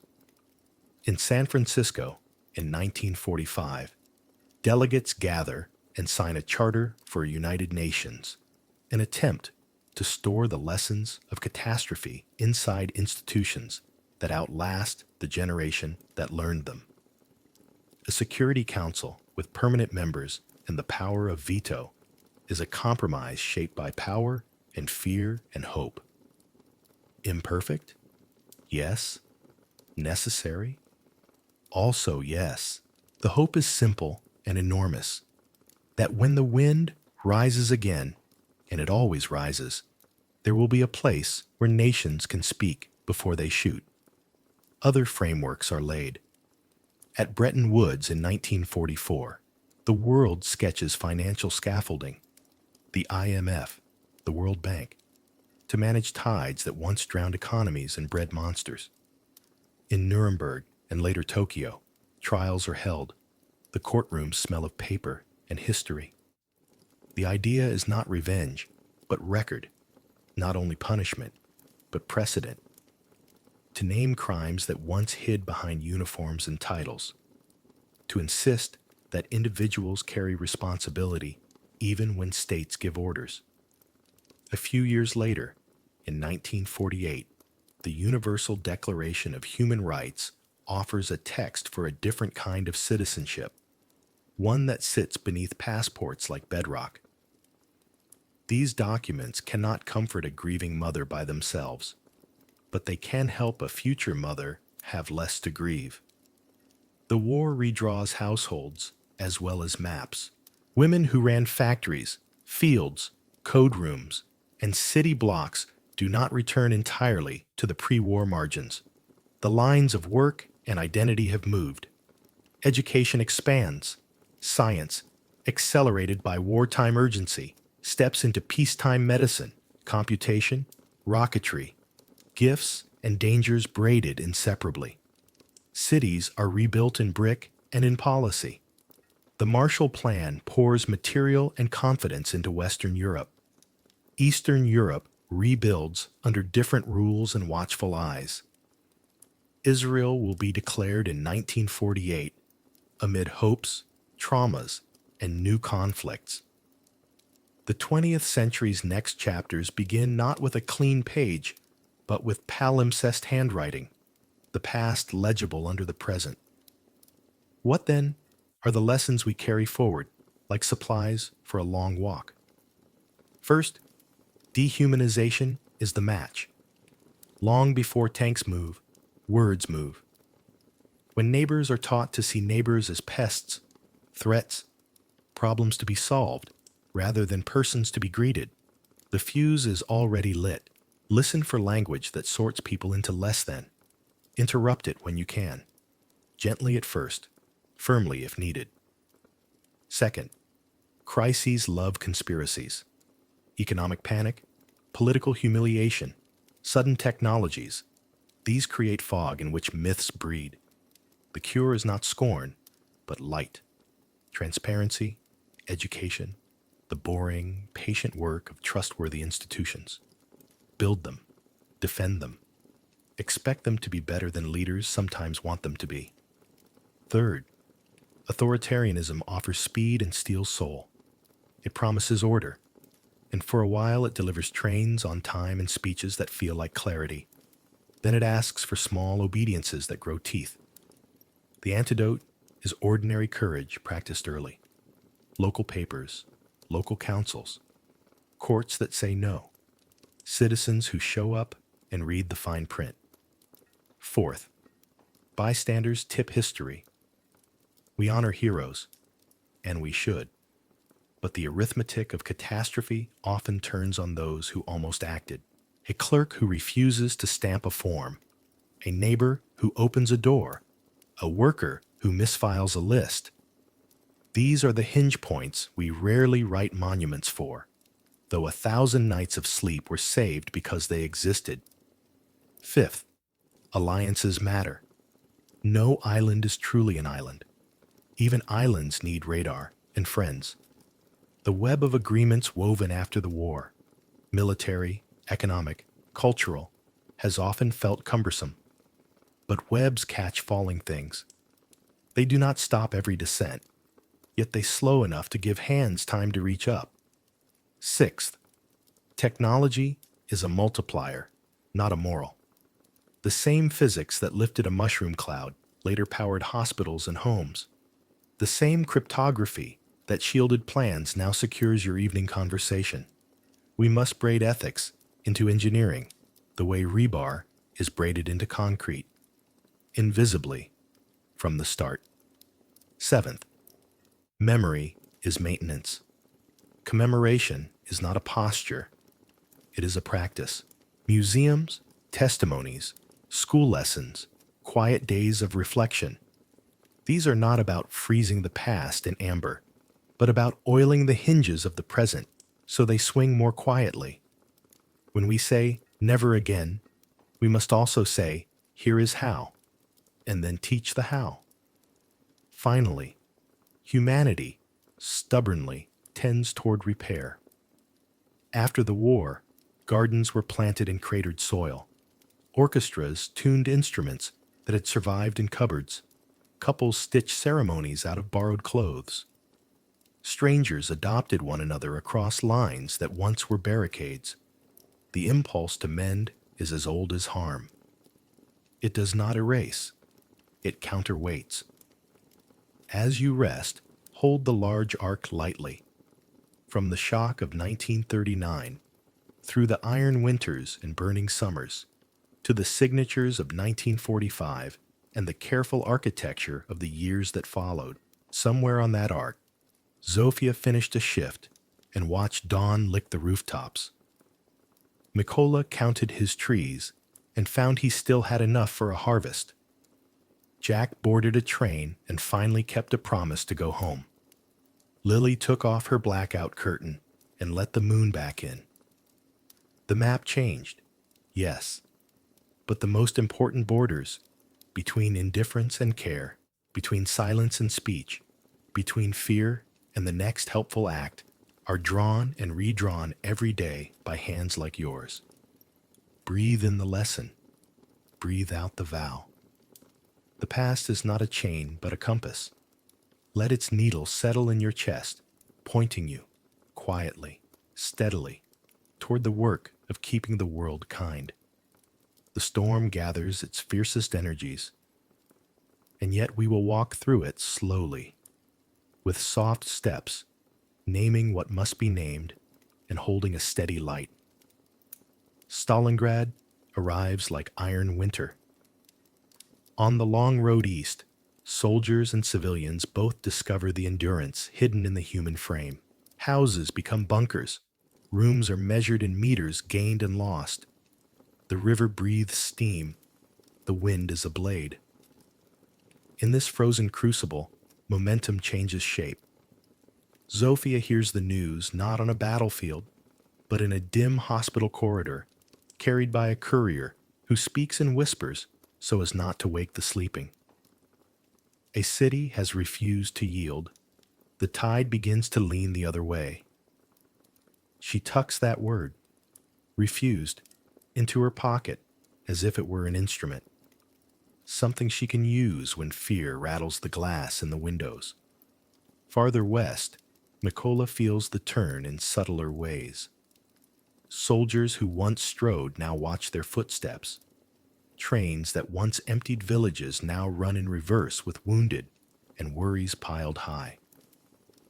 In San Francisco, in 1945, delegates gather and sign a charter for a United Nations, an attempt to store the lessons of catastrophe inside institutions that outlast the generation that learned them. A Security Council with permanent members and the power of veto is a compromise shaped by power and fear and hope. Imperfect? Yes. Necessary? Also yes. The hope is simple and enormous, that when the wind rises again, and it always rises, there will be a place where nations can speak before they shoot. Other frameworks are laid. At Bretton Woods in 1944, the world sketches financial scaffolding, the IMF, the World Bank, to manage tides that once drowned economies and bred monsters. In Nuremberg and later Tokyo, trials are held. The courtrooms smell of paper and history. The idea is not revenge, but record, not only punishment, but precedent. To name crimes that once hid behind uniforms and titles. To insist that individuals carry responsibility even when states give orders. A few years later, in 1948, the Universal Declaration of Human Rights offers a text for a different kind of citizenship, one that sits beneath passports like bedrock. These documents cannot comfort a grieving mother by themselves, but they can help a future mother have less to grieve. The war redraws households as well as maps. Women who ran factories, fields, code rooms, and city blocks do not return entirely to the pre-war margins. The lines of work and identity have moved. Education expands. Science, accelerated by wartime urgency, steps into peacetime medicine, computation, rocketry, gifts and dangers braided inseparably. Cities are rebuilt in brick and in policy. The Marshall Plan pours material and confidence into Western Europe. Eastern Europe rebuilds under different rules and watchful eyes. Israel will be declared in 1948 amid hopes, traumas, and new conflicts. The 20th century's next chapters begin not with a clean page, but with palimpsest handwriting, the past legible under the present. What, then, are the lessons we carry forward, like supplies for a long walk? First, dehumanization is the match. Long before tanks move, words move. When neighbors are taught to see neighbors as pests, threats, problems to be solved, rather than persons to be greeted, the fuse is already lit. Listen for language that sorts people into less than. Interrupt it when you can. Gently at first, firmly if needed. Second, crises love conspiracies. Economic panic, political humiliation, sudden technologies. These create fog in which myths breed. The cure is not scorn, but light. Transparency, education, the boring, patient work of trustworthy institutions. Build them, defend them. Expect them to be better than leaders sometimes want them to be. Third, Authoritarianism offers speed and steals soul. It promises order, and for a while it delivers trains on time and speeches that feel like clarity. Then it asks for small obediences that grow teeth. The antidote is ordinary courage practiced early. Local papers, local councils, courts that say no, citizens who show up and read the fine print. Fourth, bystanders tip history. We honor heroes, and we should. But the arithmetic of catastrophe often turns on those who almost acted. A clerk who refuses to stamp a form, a neighbor who opens a door, a worker who misfiles a list. These are the hinge points we rarely write monuments for, though 1,000 nights of sleep were saved because they existed. Fifth, alliances matter. No island is truly an island. Even islands need radar and friends. The web of agreements woven after the war, military, economic, cultural, has often felt cumbersome. But webs catch falling things. They do not stop every descent, yet they slow enough to give hands time to reach up. Sixth, technology is a multiplier, not a moral. The same physics that lifted a mushroom cloud later powered hospitals and homes. The same cryptography that shielded plans now secures your evening conversation. We must braid ethics into engineering, the way rebar is braided into concrete, invisibly, from the start. Seventh, memory is maintenance. Commemoration is not a posture, it is a practice. Museums, testimonies, school lessons, quiet days of reflection. These are not about freezing the past in amber, but about oiling the hinges of the present so they swing more quietly. When we say, never again, we must also say, here is how, and then teach the how. Finally, humanity stubbornly tends toward repair. After the war, gardens were planted in cratered soil. Orchestras tuned instruments that had survived in cupboards. Couples stitched ceremonies out of borrowed clothes. Strangers adopted one another across lines that once were barricades. The impulse to mend is as old as harm. It does not erase, it counterweights. As you rest, hold the large arc lightly. From the shock of 1939, through the iron winters and burning summers, to the signatures of 1945 and the careful architecture of the years that followed, somewhere on that arc, Zofia finished a shift and watched dawn lick the rooftops. Mikola counted his trees and found he still had enough for a harvest. Jack boarded a train and finally kept a promise to go home. Lily took off her blackout curtain and let the moon back in. The map changed, yes, but the most important borders, between indifference and care, between silence and speech, between fear and the next helpful act, are drawn and redrawn every day by hands like yours. Breathe in the lesson. Breathe out the vow. The past is not a chain, but a compass. Let its needle settle in your chest, pointing you, quietly, steadily, toward the work of keeping the world kind. The storm gathers its fiercest energies, and yet we will walk through it slowly, with soft steps, naming what must be named and holding a steady light. Stalingrad arrives like iron winter. On the long road east, soldiers and civilians both discover the endurance hidden in the human frame. Houses become bunkers. Rooms are measured in meters gained and lost. The river breathes steam. The wind is a blade. In this frozen crucible, momentum changes shape. Zofia hears the news not on a battlefield, but in a dim hospital corridor, carried by a courier who speaks in whispers so as not to wake the sleeping. A city has refused to yield. The tide begins to lean the other way. She tucks that word, refused, into her pocket as if it were an instrument. something she can use when fear rattles the glass in the windows. Farther west, Mikola feels the turn in subtler ways. Soldiers who once strode now watch their footsteps. Trains that once emptied villages now run in reverse with wounded and worries piled high.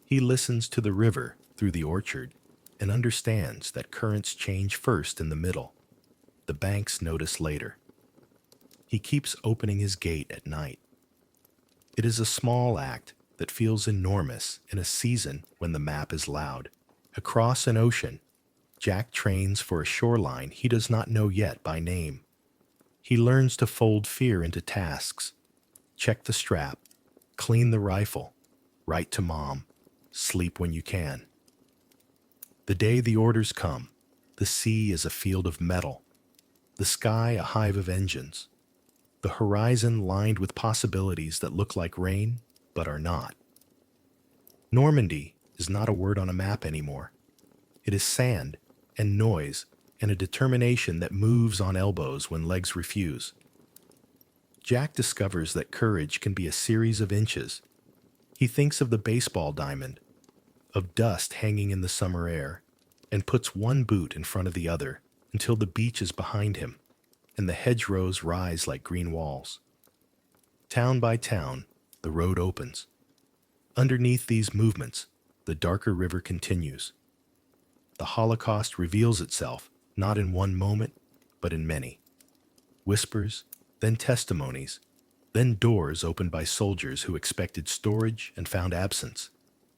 He listens to the river through the orchard and understands that currents change first in the middle. The banks notice later. He keeps opening his gate at night. It is a small act that feels enormous in a season when the map is loud. Across an ocean, Jack trains for a shoreline he does not know yet by name. He learns to fold fear into tasks. Check the strap, clean the rifle, write to mom, sleep when you can. The day the orders come, the sea is a field of metal, the sky a hive of engines, the horizon lined with possibilities that look like rain but are not. Normandy is not a word on a map anymore. It is sand and noise and a determination that moves on elbows when legs refuse. Jack discovers that courage can be a series of inches. He thinks of the baseball diamond, of dust hanging in the summer air, and puts one boot in front of the other until the beach is behind him and the hedgerows rise like green walls. Town by town, the road opens. Underneath these movements, the darker river continues. The Holocaust reveals itself not in one moment, but in many. Whispers, then testimonies, then doors opened by soldiers who expected storage and found absence,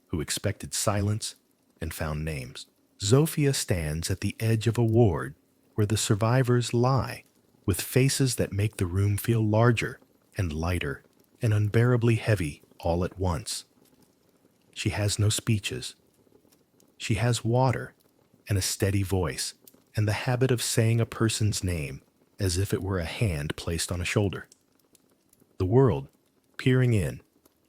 who expected silence and found names. Zofia stands at the edge of a ward where the survivors lie, with faces that make the room feel larger and lighter and unbearably heavy all at once. She has no speeches. She has water and a steady voice and the habit of saying a person's name as if it were a hand placed on a shoulder. The world, peering in,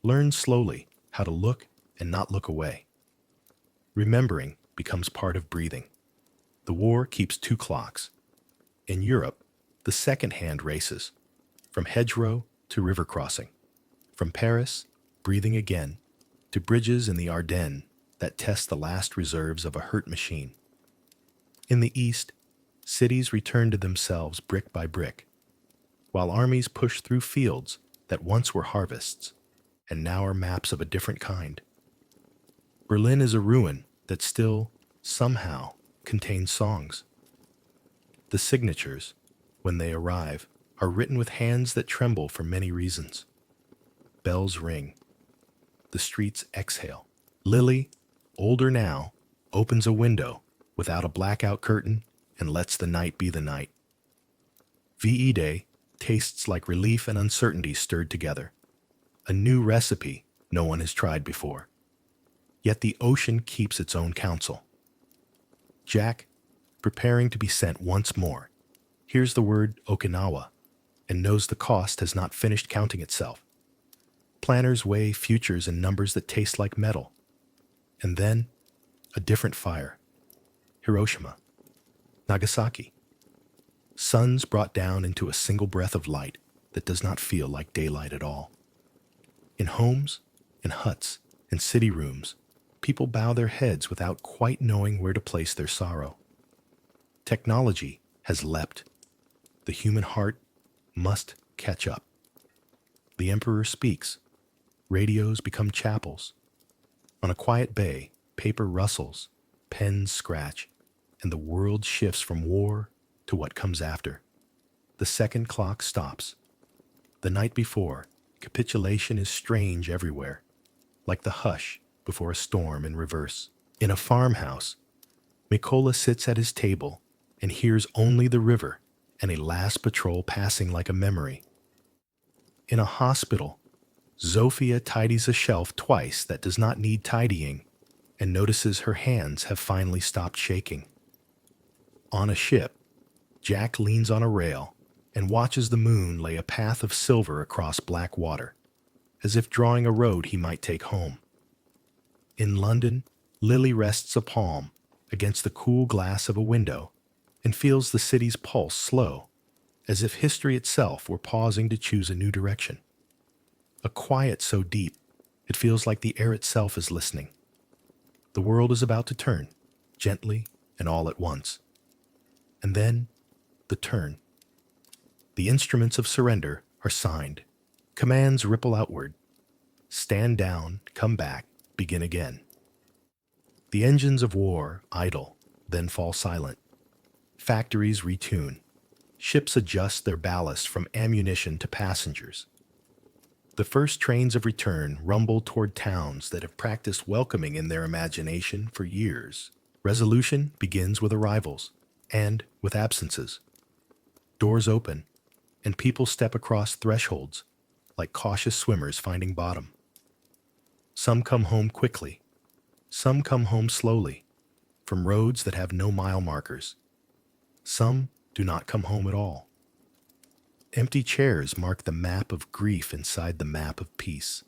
learns slowly how to look and not look away. Remembering becomes part of breathing. The war keeps two clocks. In Europe, the second hand races, from hedgerow to river crossing, from Paris, breathing again, to bridges in the Ardennes that test the last reserves of a hurt machine. In the East, cities return to themselves brick by brick, while armies push through fields that once were harvests and now are maps of a different kind. Berlin is a ruin that still, somehow, contains songs. The signatures, when they arrive, are written with hands that tremble for many reasons. Bells ring. The streets exhale. Lily, older now, opens a window without a blackout curtain and lets the night be the night. VE Day tastes like relief and uncertainty stirred together. A new recipe no one has tried before. Yet the ocean keeps its own counsel. Jack, preparing to be sent once more, hears the word Okinawa and knows the cost has not finished counting itself. Planners weigh futures in numbers that taste like metal. And then, a different fire. Hiroshima, Nagasaki. Suns brought down into a single breath of light that does not feel like daylight at all. In homes, in huts, in city rooms, people bow their heads without quite knowing where to place their sorrow. Technology has leapt. The human heart must catch up. The emperor speaks. Radios become chapels. On a quiet bay, paper rustles, pens scratch, and the world shifts from war to what comes after. The second clock stops. The night before, capitulation is strange everywhere, like the hush before a storm in reverse. In a farmhouse, Mikola sits at his table and hears only the river and a last patrol passing like a memory. In a hospital, Zofia tidies a shelf twice that does not need tidying and notices her hands have finally stopped shaking. On a ship, Jack leans on a rail and watches the moon lay a path of silver across black water, as if drawing a road he might take home. In London, Lily rests a palm against the cool glass of a window and feels the city's pulse slow, as if history itself were pausing to choose a new direction. A quiet so deep, it feels like the air itself is listening. The world is about to turn, gently and all at once. And then, the turn. The instruments of surrender are signed. Commands ripple outward. Stand down, come back, begin again. The engines of war idle, then fall silent. Factories retune. Ships adjust their ballast from ammunition to passengers. The first trains of return rumble toward towns that have practiced welcoming in their imagination for years. Resolution begins with arrivals and with absences. Doors open, and people step across thresholds like cautious swimmers finding bottom. Some come home quickly. Some come home slowly, from roads that have no mile markers. Some do not come home at all. Empty chairs mark the map of grief inside the map of peace.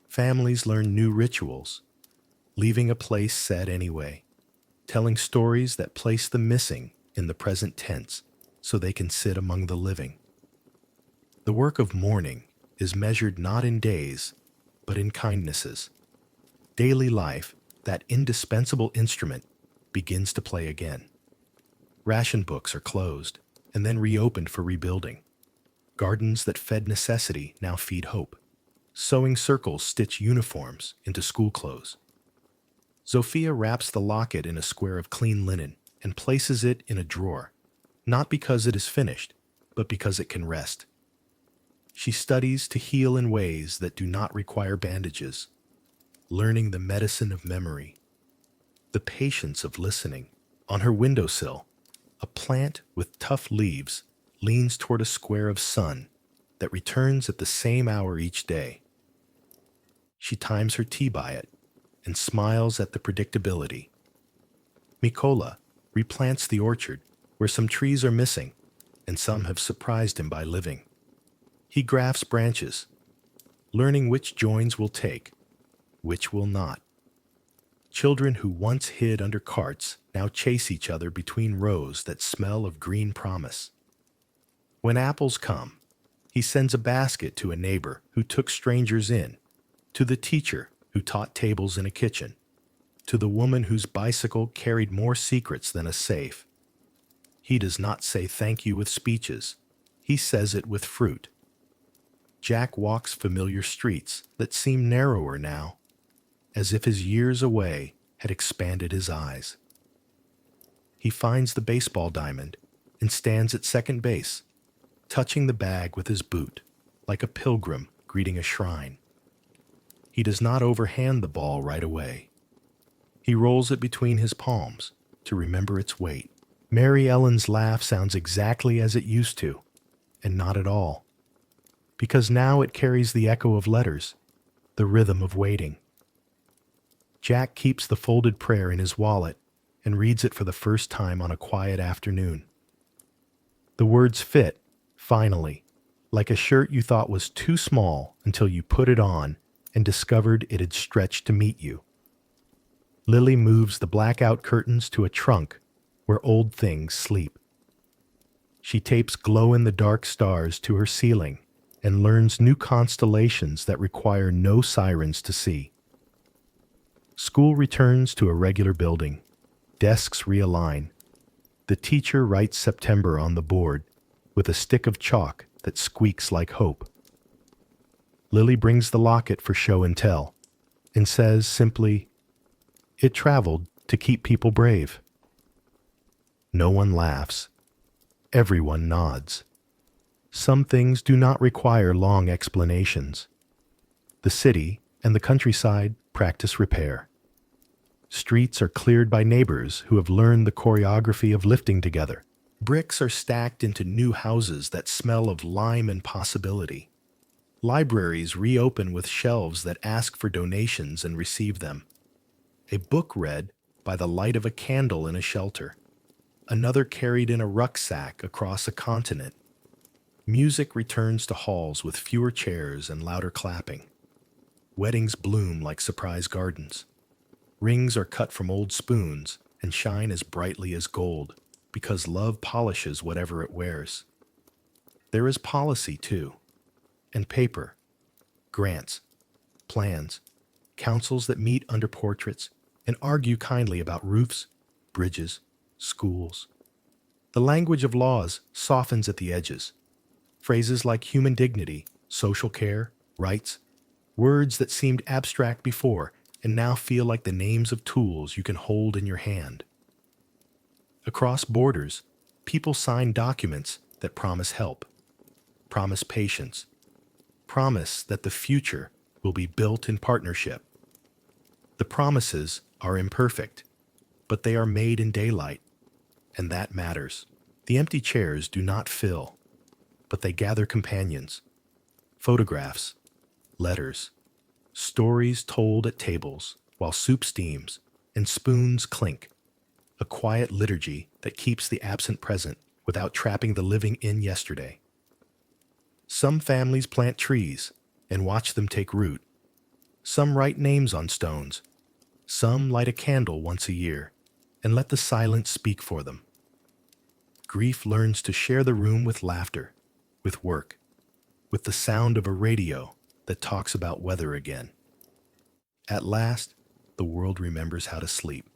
Families learn new rituals, leaving a place said anyway, telling stories that place the missing in the present tense so they can sit among the living. The work of mourning is measured not in days, but in kindnesses. Daily life, that indispensable instrument, begins to play again. Ration books are closed and then reopened for rebuilding. Gardens that fed necessity now feed hope. Sewing circles stitch uniforms into school clothes. Zofia wraps the locket in a square of clean linen and places it in a drawer, not because it is finished, but because it can rest. She studies to heal in ways that do not require bandages, learning the medicine of memory, the patience of listening. On her windowsill, a plant with tough leaves leans toward a square of sun that returns at the same hour each day. She times her tea by it and smiles at the predictability. Mikola replants the orchard where some trees are missing and some have surprised him by living. He grafts branches, learning which joins will take, which will not. Children who once hid under carts now chase each other between rows that smell of green promise. When apples come, he sends a basket to a neighbor who took strangers in, to the teacher who taught tables in a kitchen, to the woman whose bicycle carried more secrets than a safe. He does not say thank you with speeches. He says it with fruit. Jack walks familiar streets that seem narrower now, as if his years away had expanded his eyes. He finds the baseball diamond and stands at second base, touching the bag with his boot, like a pilgrim greeting a shrine. He does not overhand the ball right away. He rolls it between his palms to remember its weight. Mary Ellen's laugh sounds exactly as it used to, and not at all, because now it carries the echo of letters, the rhythm of waiting. Jack keeps the folded prayer in his wallet and reads it for the first time on a quiet afternoon. The words fit, finally, like a shirt you thought was too small until you put it on and discovered it had stretched to meet you. Lily moves the blackout curtains to a trunk where old things sleep. She tapes glow-in-the-dark stars to her ceiling and learns new constellations that require no sirens to see. School returns to a regular building. Desks realign. The teacher writes September on the board with a stick of chalk that squeaks like hope. Lily brings the locket for show and tell and says simply, "It traveled to keep people brave." No one laughs. Everyone nods. Some things do not require long explanations. The city and the countryside practice repair. Streets are cleared by neighbors who have learned the choreography of lifting together. Bricks are stacked into new houses that smell of lime and possibility. Libraries reopen with shelves that ask for donations and receive them. A book read by the light of a candle in a shelter. Another carried in a rucksack across a continent. Music returns to halls with fewer chairs and louder clapping. Weddings bloom like surprise gardens. Rings are cut from old spoons and shine as brightly as gold, because love polishes whatever it wears. There is policy, too, and paper, grants, plans, councils that meet under portraits and argue kindly about roofs, bridges, schools. The language of laws softens at the edges. Phrases like human dignity, social care, rights, words that seemed abstract before and now feel like the names of tools you can hold in your hand. Across borders, people sign documents that promise help, promise patience, promise that the future will be built in partnership. The promises are imperfect, but they are made in daylight, and that matters. The empty chairs do not fill, but they gather companions, photographs, letters, stories told at tables while soup steams and spoons clink, a quiet liturgy that keeps the absent present without trapping the living in yesterday. Some families plant trees and watch them take root. Some write names on stones. Some light a candle once a year and let the silence speak for them. Grief learns to share the room with laughter, with work, with the sound of a radio that talks about weather again. At last, the world remembers how to sleep.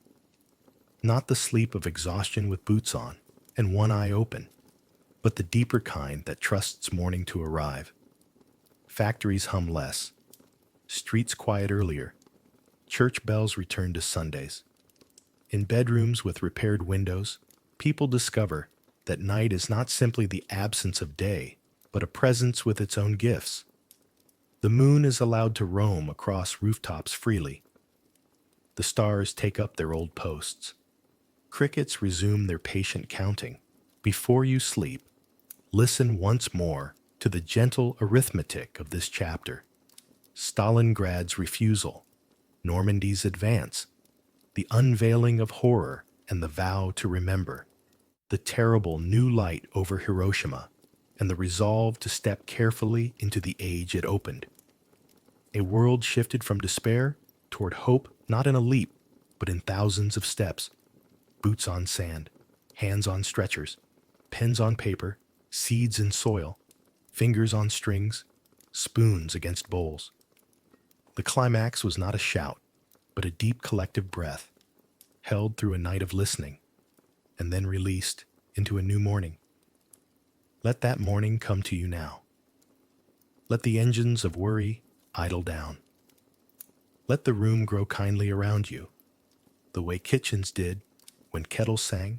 Not the sleep of exhaustion with boots on and one eye open, but the deeper kind that trusts morning to arrive. Factories hum less, streets quiet earlier, church bells return to Sundays. In bedrooms with repaired windows, people discover that night is not simply the absence of day, but a presence with its own gifts. The moon is allowed to roam across rooftops freely. The stars take up their old posts. Crickets resume their patient counting. Before you sleep, listen once more to the gentle arithmetic of this chapter. Stalingrad's refusal, Normandy's advance, the unveiling of horror and the vow to remember, the terrible new light over Hiroshima, and the resolve to step carefully into the age it opened. A world shifted from despair toward hope, not in a leap, but in thousands of steps. Boots on sand, hands on stretchers, pens on paper, seeds in soil, fingers on strings, spoons against bowls. The climax was not a shout, but a deep collective breath, held through a night of listening, and then released into a new morning. Let that morning come to you now. Let the engines of worry idle down. Let the room grow kindly around you, the way kitchens did when kettles sang,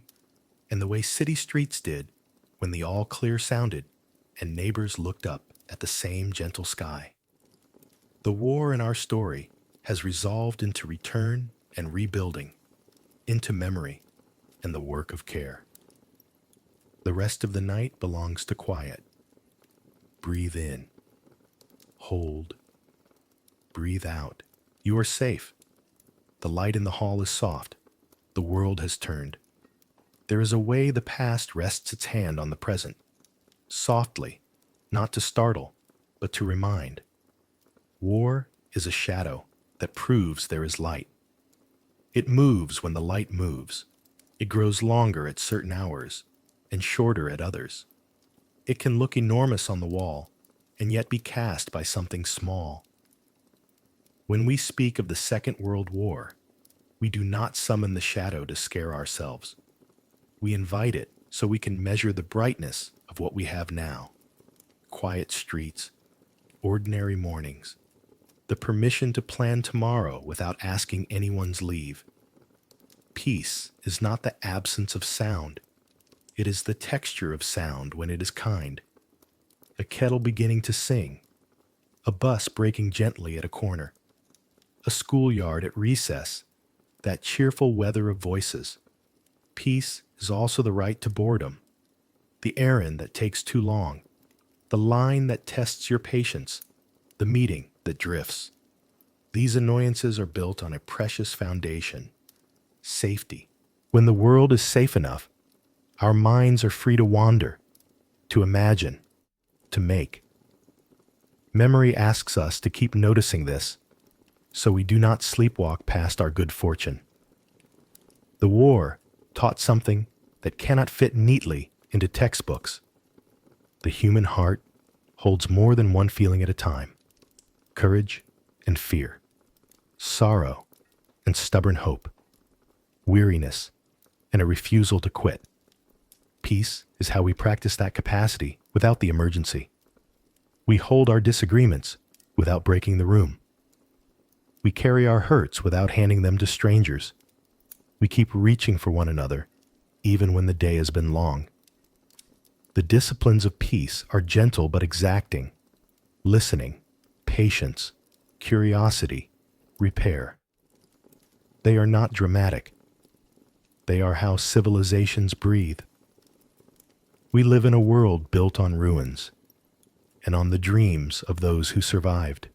and the way city streets did when the all-clear sounded and neighbors looked up at the same gentle sky. The war in our story has resolved into return and rebuilding, into memory and the work of care. The rest of the night belongs to quiet. Breathe in. Hold. Breathe out. You are safe. The light in the hall is soft. The world has turned. There is a way the past rests its hand on the present, softly, not to startle, but to remind. War is a shadow that proves there is light. It moves when the light moves. It grows longer at certain hours and shorter at others. It can look enormous on the wall and yet be cast by something small. When we speak of the Second World War, we do not summon the shadow to scare ourselves. We invite it so we can measure the brightness of what we have now. Quiet streets, ordinary mornings, the permission to plan tomorrow without asking anyone's leave. Peace is not the absence of sound. It is the texture of sound when it is kind. A kettle beginning to sing, a bus braking gently at a corner, a schoolyard at recess, that cheerful weather of voices. Peace is also the right to boredom, the errand that takes too long, the line that tests your patience, the meeting that drifts. These annoyances are built on a precious foundation: safety. When the world is safe enough, our minds are free to wander, to imagine, to make. Memory asks us to keep noticing this, so we do not sleepwalk past our good fortune. The war taught something that cannot fit neatly into textbooks. The human heart holds more than one feeling at a time: courage and fear, sorrow and stubborn hope, weariness and a refusal to quit. Peace is how we practice that capacity without the emergency. We hold our disagreements without breaking the room. We carry our hurts without handing them to strangers. We keep reaching for one another, even when the day has been long. The disciplines of peace are gentle but exacting: listening, patience, curiosity, repair. They are not dramatic. They are how civilizations breathe. We live in a world built on ruins and on the dreams of those who survived.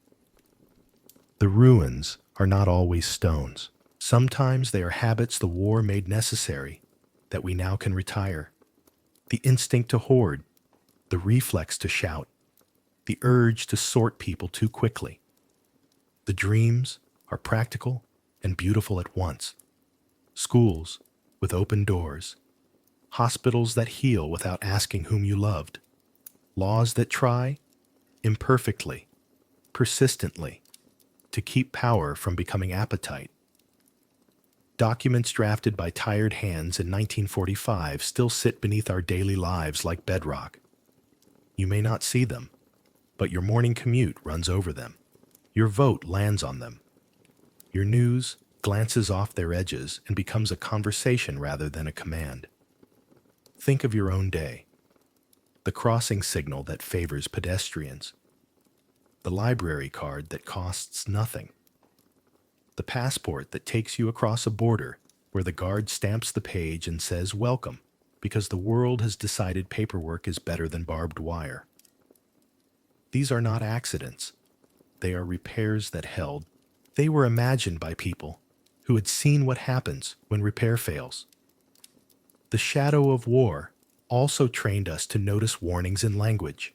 The ruins are not always stones. Sometimes they are habits the war made necessary that we now can retire. The instinct to hoard, the reflex to shout, the urge to sort people too quickly. The dreams are practical and beautiful at once. Schools with open doors, hospitals that heal without asking whom you loved, laws that try, imperfectly, persistently, to keep power from becoming appetite. Documents drafted by tired hands in 1945 still sit beneath our daily lives like bedrock. You may not see them, but your morning commute runs over them. Your vote lands on them. Your news glances off their edges and becomes a conversation rather than a command. Think of your own day: the crossing signal that favors pedestrians, the library card that costs nothing, the passport that takes you across a border where the guard stamps the page and says welcome because the world has decided paperwork is better than barbed wire. These are not accidents. They are repairs that held. They were imagined by people who had seen what happens when repair fails. The shadow of war also trained us to notice warnings in language.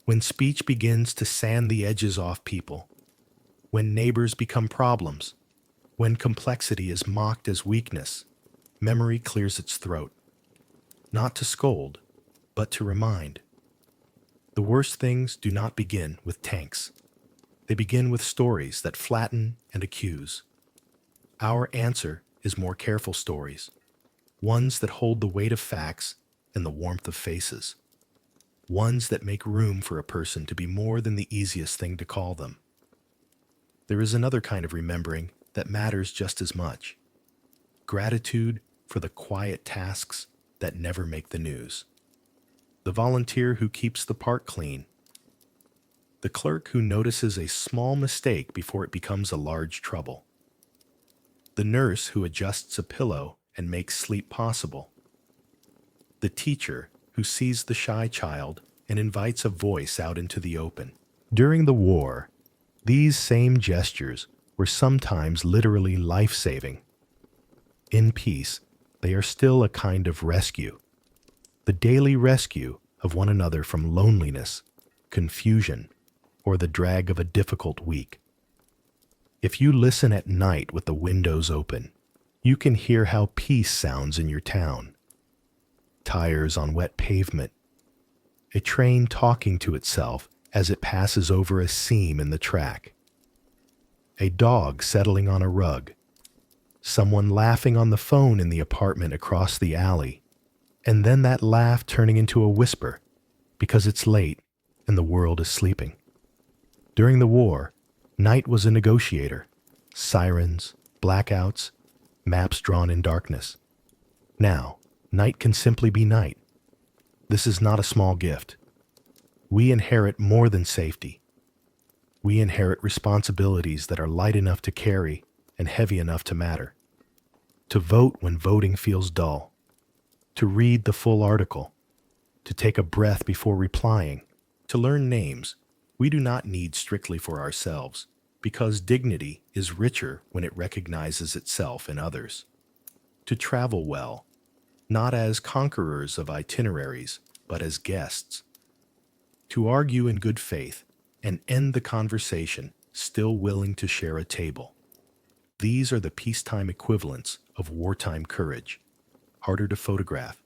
When speech begins to sand the edges off people, when neighbors become problems, when complexity is mocked as weakness, memory clears its throat. Not to scold, but to remind. The worst things do not begin with tanks. They begin with stories that flatten and accuse. Our answer is more careful stories, ones that hold the weight of facts and the warmth of faces, ones that make room for a person to be more than the easiest thing to call them. There is another kind of remembering that matters just as much: gratitude for the quiet tasks that never make the news. The volunteer who keeps the park clean, the clerk who notices a small mistake before it becomes a large trouble, the nurse who adjusts a pillow and makes sleep possible, the teacher who sees the shy child and invites a voice out into the open. During the war, these same gestures were sometimes literally life-saving. In peace, they are still a kind of rescue, the daily rescue of one another from loneliness, confusion, or the drag of a difficult week. If you listen at night with the windows open, you can hear how peace sounds in your town. Tires on wet pavement, a train talking to itself as it passes over a seam in the track, a dog settling on a rug, someone laughing on the phone in the apartment across the alley, and then that laugh turning into a whisper because it's late and the world is sleeping. During the war, night was a negotiator: sirens, blackouts, maps drawn in darkness. Now, night can simply be night. This is not a small gift. We inherit more than safety. We inherit responsibilities that are light enough to carry and heavy enough to matter. To vote when voting feels dull. To read the full article. To take a breath before replying. To learn names we do not need strictly for ourselves, because dignity is richer when it recognizes itself in others. To travel well, not as conquerors of itineraries, but as guests. To argue in good faith and end the conversation still willing to share a table. These are the peacetime equivalents of wartime courage. Harder to photograph,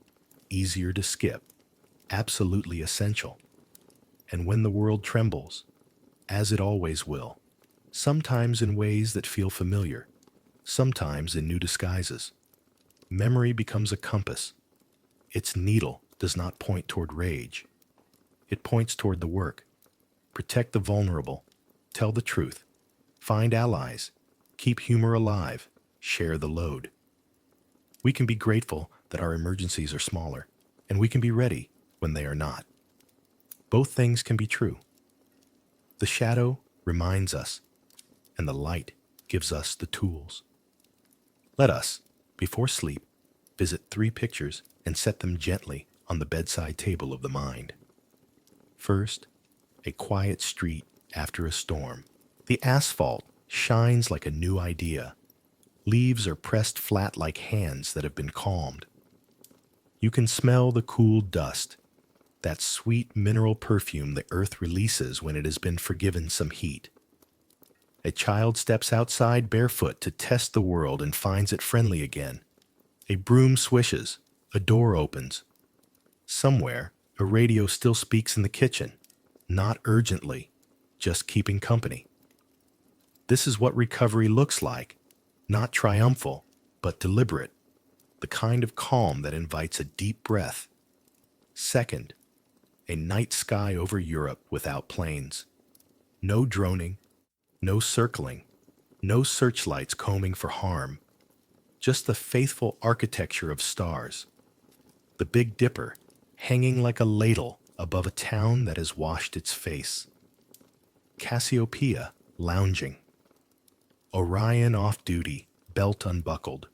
easier to skip, absolutely essential. And when the world trembles, as it always will, sometimes in ways that feel familiar, sometimes in new disguises, memory becomes a compass. Its needle does not point toward rage. It points toward the work. Protect the vulnerable. Tell the truth. Find allies. Keep humor alive. Share the load. We can be grateful that our emergencies are smaller, and we can be ready when they are not. Both things can be true. The shadow reminds us, and the light gives us the tools. Let us, before sleep, visit 3 pictures and set them gently on the bedside table of the mind. First, a quiet street after a storm. The asphalt shines like a new idea. Leaves are pressed flat like hands that have been calmed. You can smell the cool dust, that sweet mineral perfume the earth releases when it has been forgiven some heat. A child steps outside barefoot to test the world and finds it friendly again. A broom swishes, a door opens. Somewhere, a radio still speaks in the kitchen, not urgently, just keeping company. This is what recovery looks like, not triumphal, but deliberate, the kind of calm that invites a deep breath. Second, a night sky over Europe without planes. No droning, no circling, no searchlights combing for harm, just the faithful architecture of stars. The Big Dipper hanging like a ladle above a town that has washed its face. Cassiopeia lounging. Orion off duty, belt unbuckled.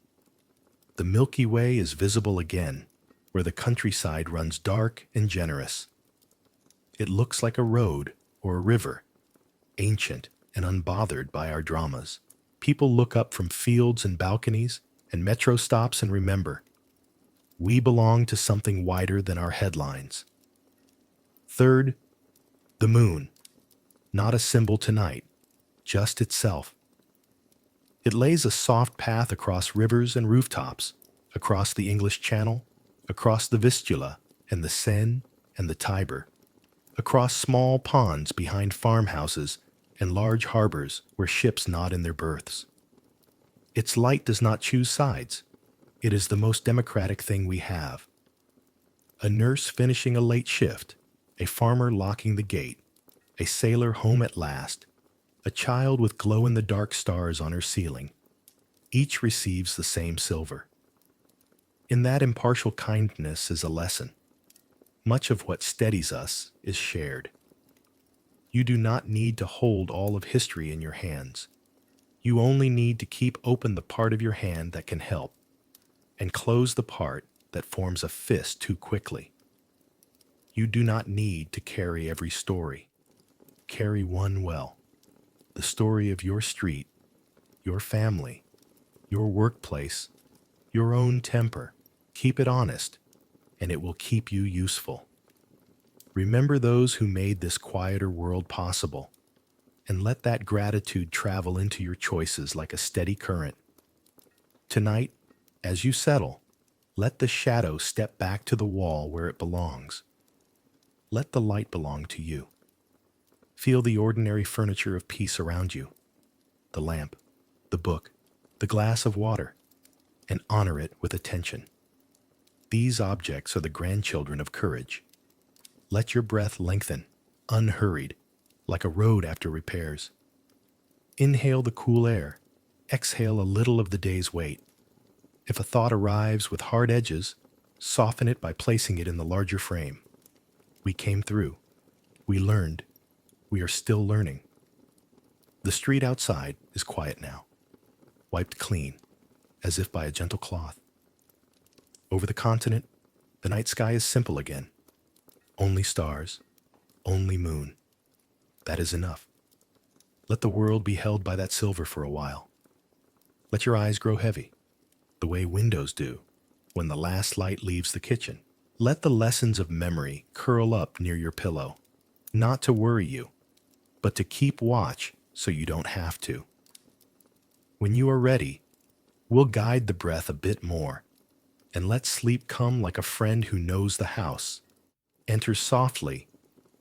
The Milky Way is visible again, where the countryside runs dark and generous. It looks like a road or a river, ancient and unbothered by our dramas. People look up from fields and balconies and metro stops and remember, we belong to something wider than our headlines. Third, the moon, not a symbol tonight, just itself. It lays a soft path across rivers and rooftops, across the English Channel, across the Vistula and the Seine and the Tiber, across small ponds behind farmhouses and large harbors where ships nod in their berths. Its light does not choose sides. It is the most democratic thing we have. A nurse finishing a late shift, a farmer locking the gate, a sailor home at last, a child with glow-in-the-dark stars on her ceiling. Each receives the same silver. In that impartial kindness is a lesson. Much of what steadies us is shared. You do not need to hold all of history in your hands. You only need to keep open the part of your hand that can help, and close the part that forms a fist too quickly. You do not need to carry every story. Carry one well. The story of your street, your family, your workplace, your own temper. Keep it honest, and it will keep you useful. Remember those who made this quieter world possible, and let that gratitude travel into your choices like a steady current. Tonight, as you settle, let the shadow step back to the wall where it belongs. Let the light belong to you. Feel the ordinary furniture of peace around you, the lamp, the book, the glass of water, and honor it with attention. These objects are the grandchildren of courage. Let your breath lengthen, unhurried, like a road after repairs. Inhale the cool air. Exhale a little of the day's weight. If a thought arrives with hard edges, soften it by placing it in the larger frame. We came through. We learned. We are still learning. The street outside is quiet now, wiped clean, as if by a gentle cloth. Over the continent, the night sky is simple again. Only stars, only moon. That is enough. Let the world be held by that silver for a while. Let your eyes grow heavy, the way windows do when the last light leaves the kitchen. Let the lessons of memory curl up near your pillow, not to worry you, but to keep watch so you don't have to. When you are ready, we'll guide the breath a bit more and let sleep come like a friend who knows the house. enters softly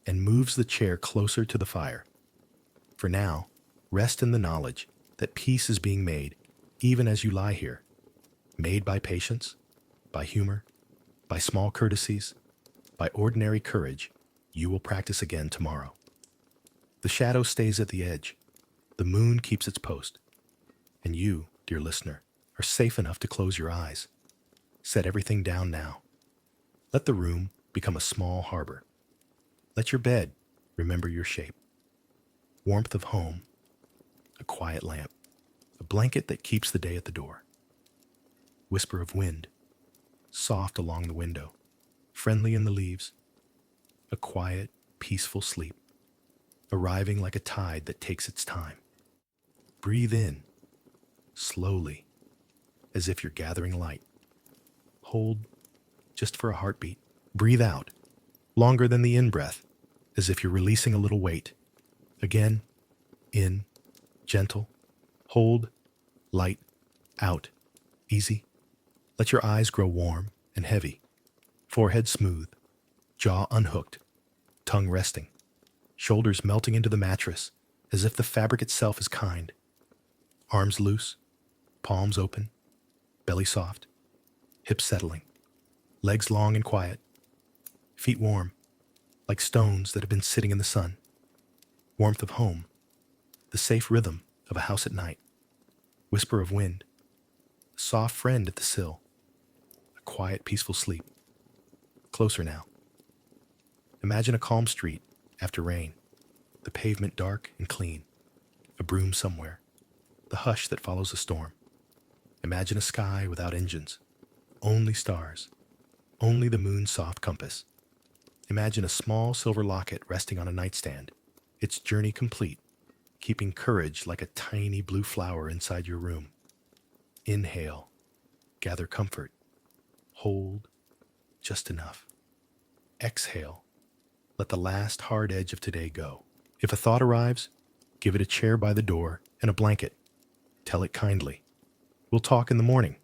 and moves the chair closer to the fire. For now, rest in the knowledge that peace is being made even as you lie here, made by patience, by humor, by small courtesies, by ordinary courage you will practice again tomorrow. The shadow stays at the edge, the moon keeps its post, and you, dear listener, are safe enough to close your eyes. Set everything down now. Let the room become a small harbor. Let your bed remember your shape. Warmth of home, a quiet lamp, a blanket that keeps the day at the door. Whisper of wind, soft along the window, friendly in the leaves. A quiet, peaceful sleep, arriving like a tide that takes its time. Breathe in, slowly, as if you're gathering light. Hold, just for a heartbeat. Breathe out, longer than the in-breath, as if you're releasing a little weight. Again, in, gentle. Hold, light, out, easy. Let your eyes grow warm and heavy. Forehead smooth, jaw unhooked, tongue resting. Shoulders melting into the mattress as if the fabric itself is kind. Arms loose, palms open, belly soft, hips settling. Legs long and quiet. Feet warm, like stones that have been sitting in the sun. Warmth of home, the safe rhythm of a house at night. Whisper of wind, a soft friend at the sill. A quiet, peaceful sleep. Closer now. Imagine a calm street after rain, the pavement dark and clean, a broom somewhere, the hush that follows a storm. Imagine a sky without engines, only stars, only the moon's soft compass. Imagine a small silver locket resting on a nightstand, its journey complete, keeping courage like a tiny blue flower inside your room. Inhale, gather comfort, hold, just enough. Exhale, let the last hard edge of today go. If a thought arrives, give it a chair by the door and a blanket. Tell it kindly. We'll talk in the morning.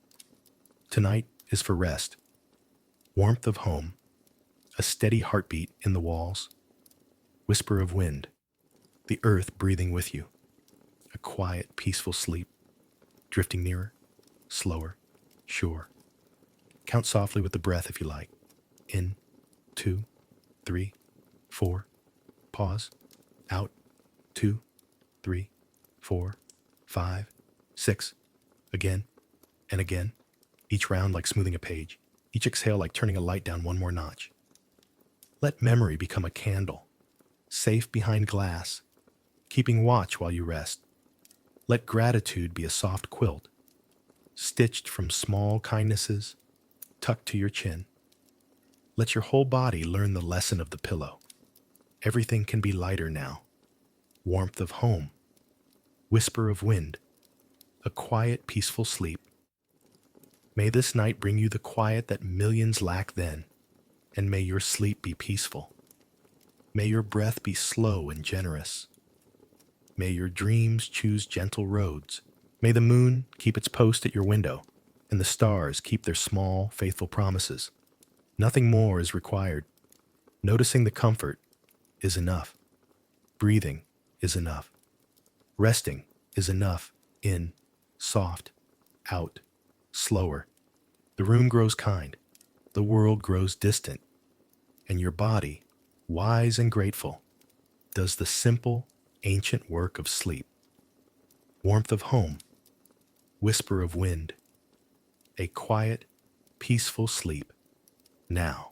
Tonight is for rest. Warmth of home, a steady heartbeat in the walls. Whisper of wind, the earth breathing with you. A quiet, peaceful sleep, drifting nearer, slower, sure. Count softly with the breath if you like. In, 2, 3, 4. Pause. Out. 2, 3, 4, 5, 6. Again and again. Each round like smoothing a page. Each exhale like turning a light down one more notch. Let memory become a candle, safe behind glass, keeping watch while you rest. Let gratitude be a soft quilt, stitched from small kindnesses, tucked to your chin. Let your whole body learn the lesson of the pillow. Everything can be lighter now. Warmth of home, whisper of wind, a quiet, peaceful sleep. May this night bring you the quiet that millions lack then, and may your sleep be peaceful. May your breath be slow and generous. May your dreams choose gentle roads. May the moon keep its post at your window, and the stars keep their small, faithful promises. Nothing more is required. Noticing the comfort is enough. Breathing is enough. Resting is enough. In, soft, out, slower. The room grows kind. The world grows distant. And your body, wise and grateful, does the simple, ancient work of sleep. Warmth of home, whisper of wind, a quiet, peaceful sleep now.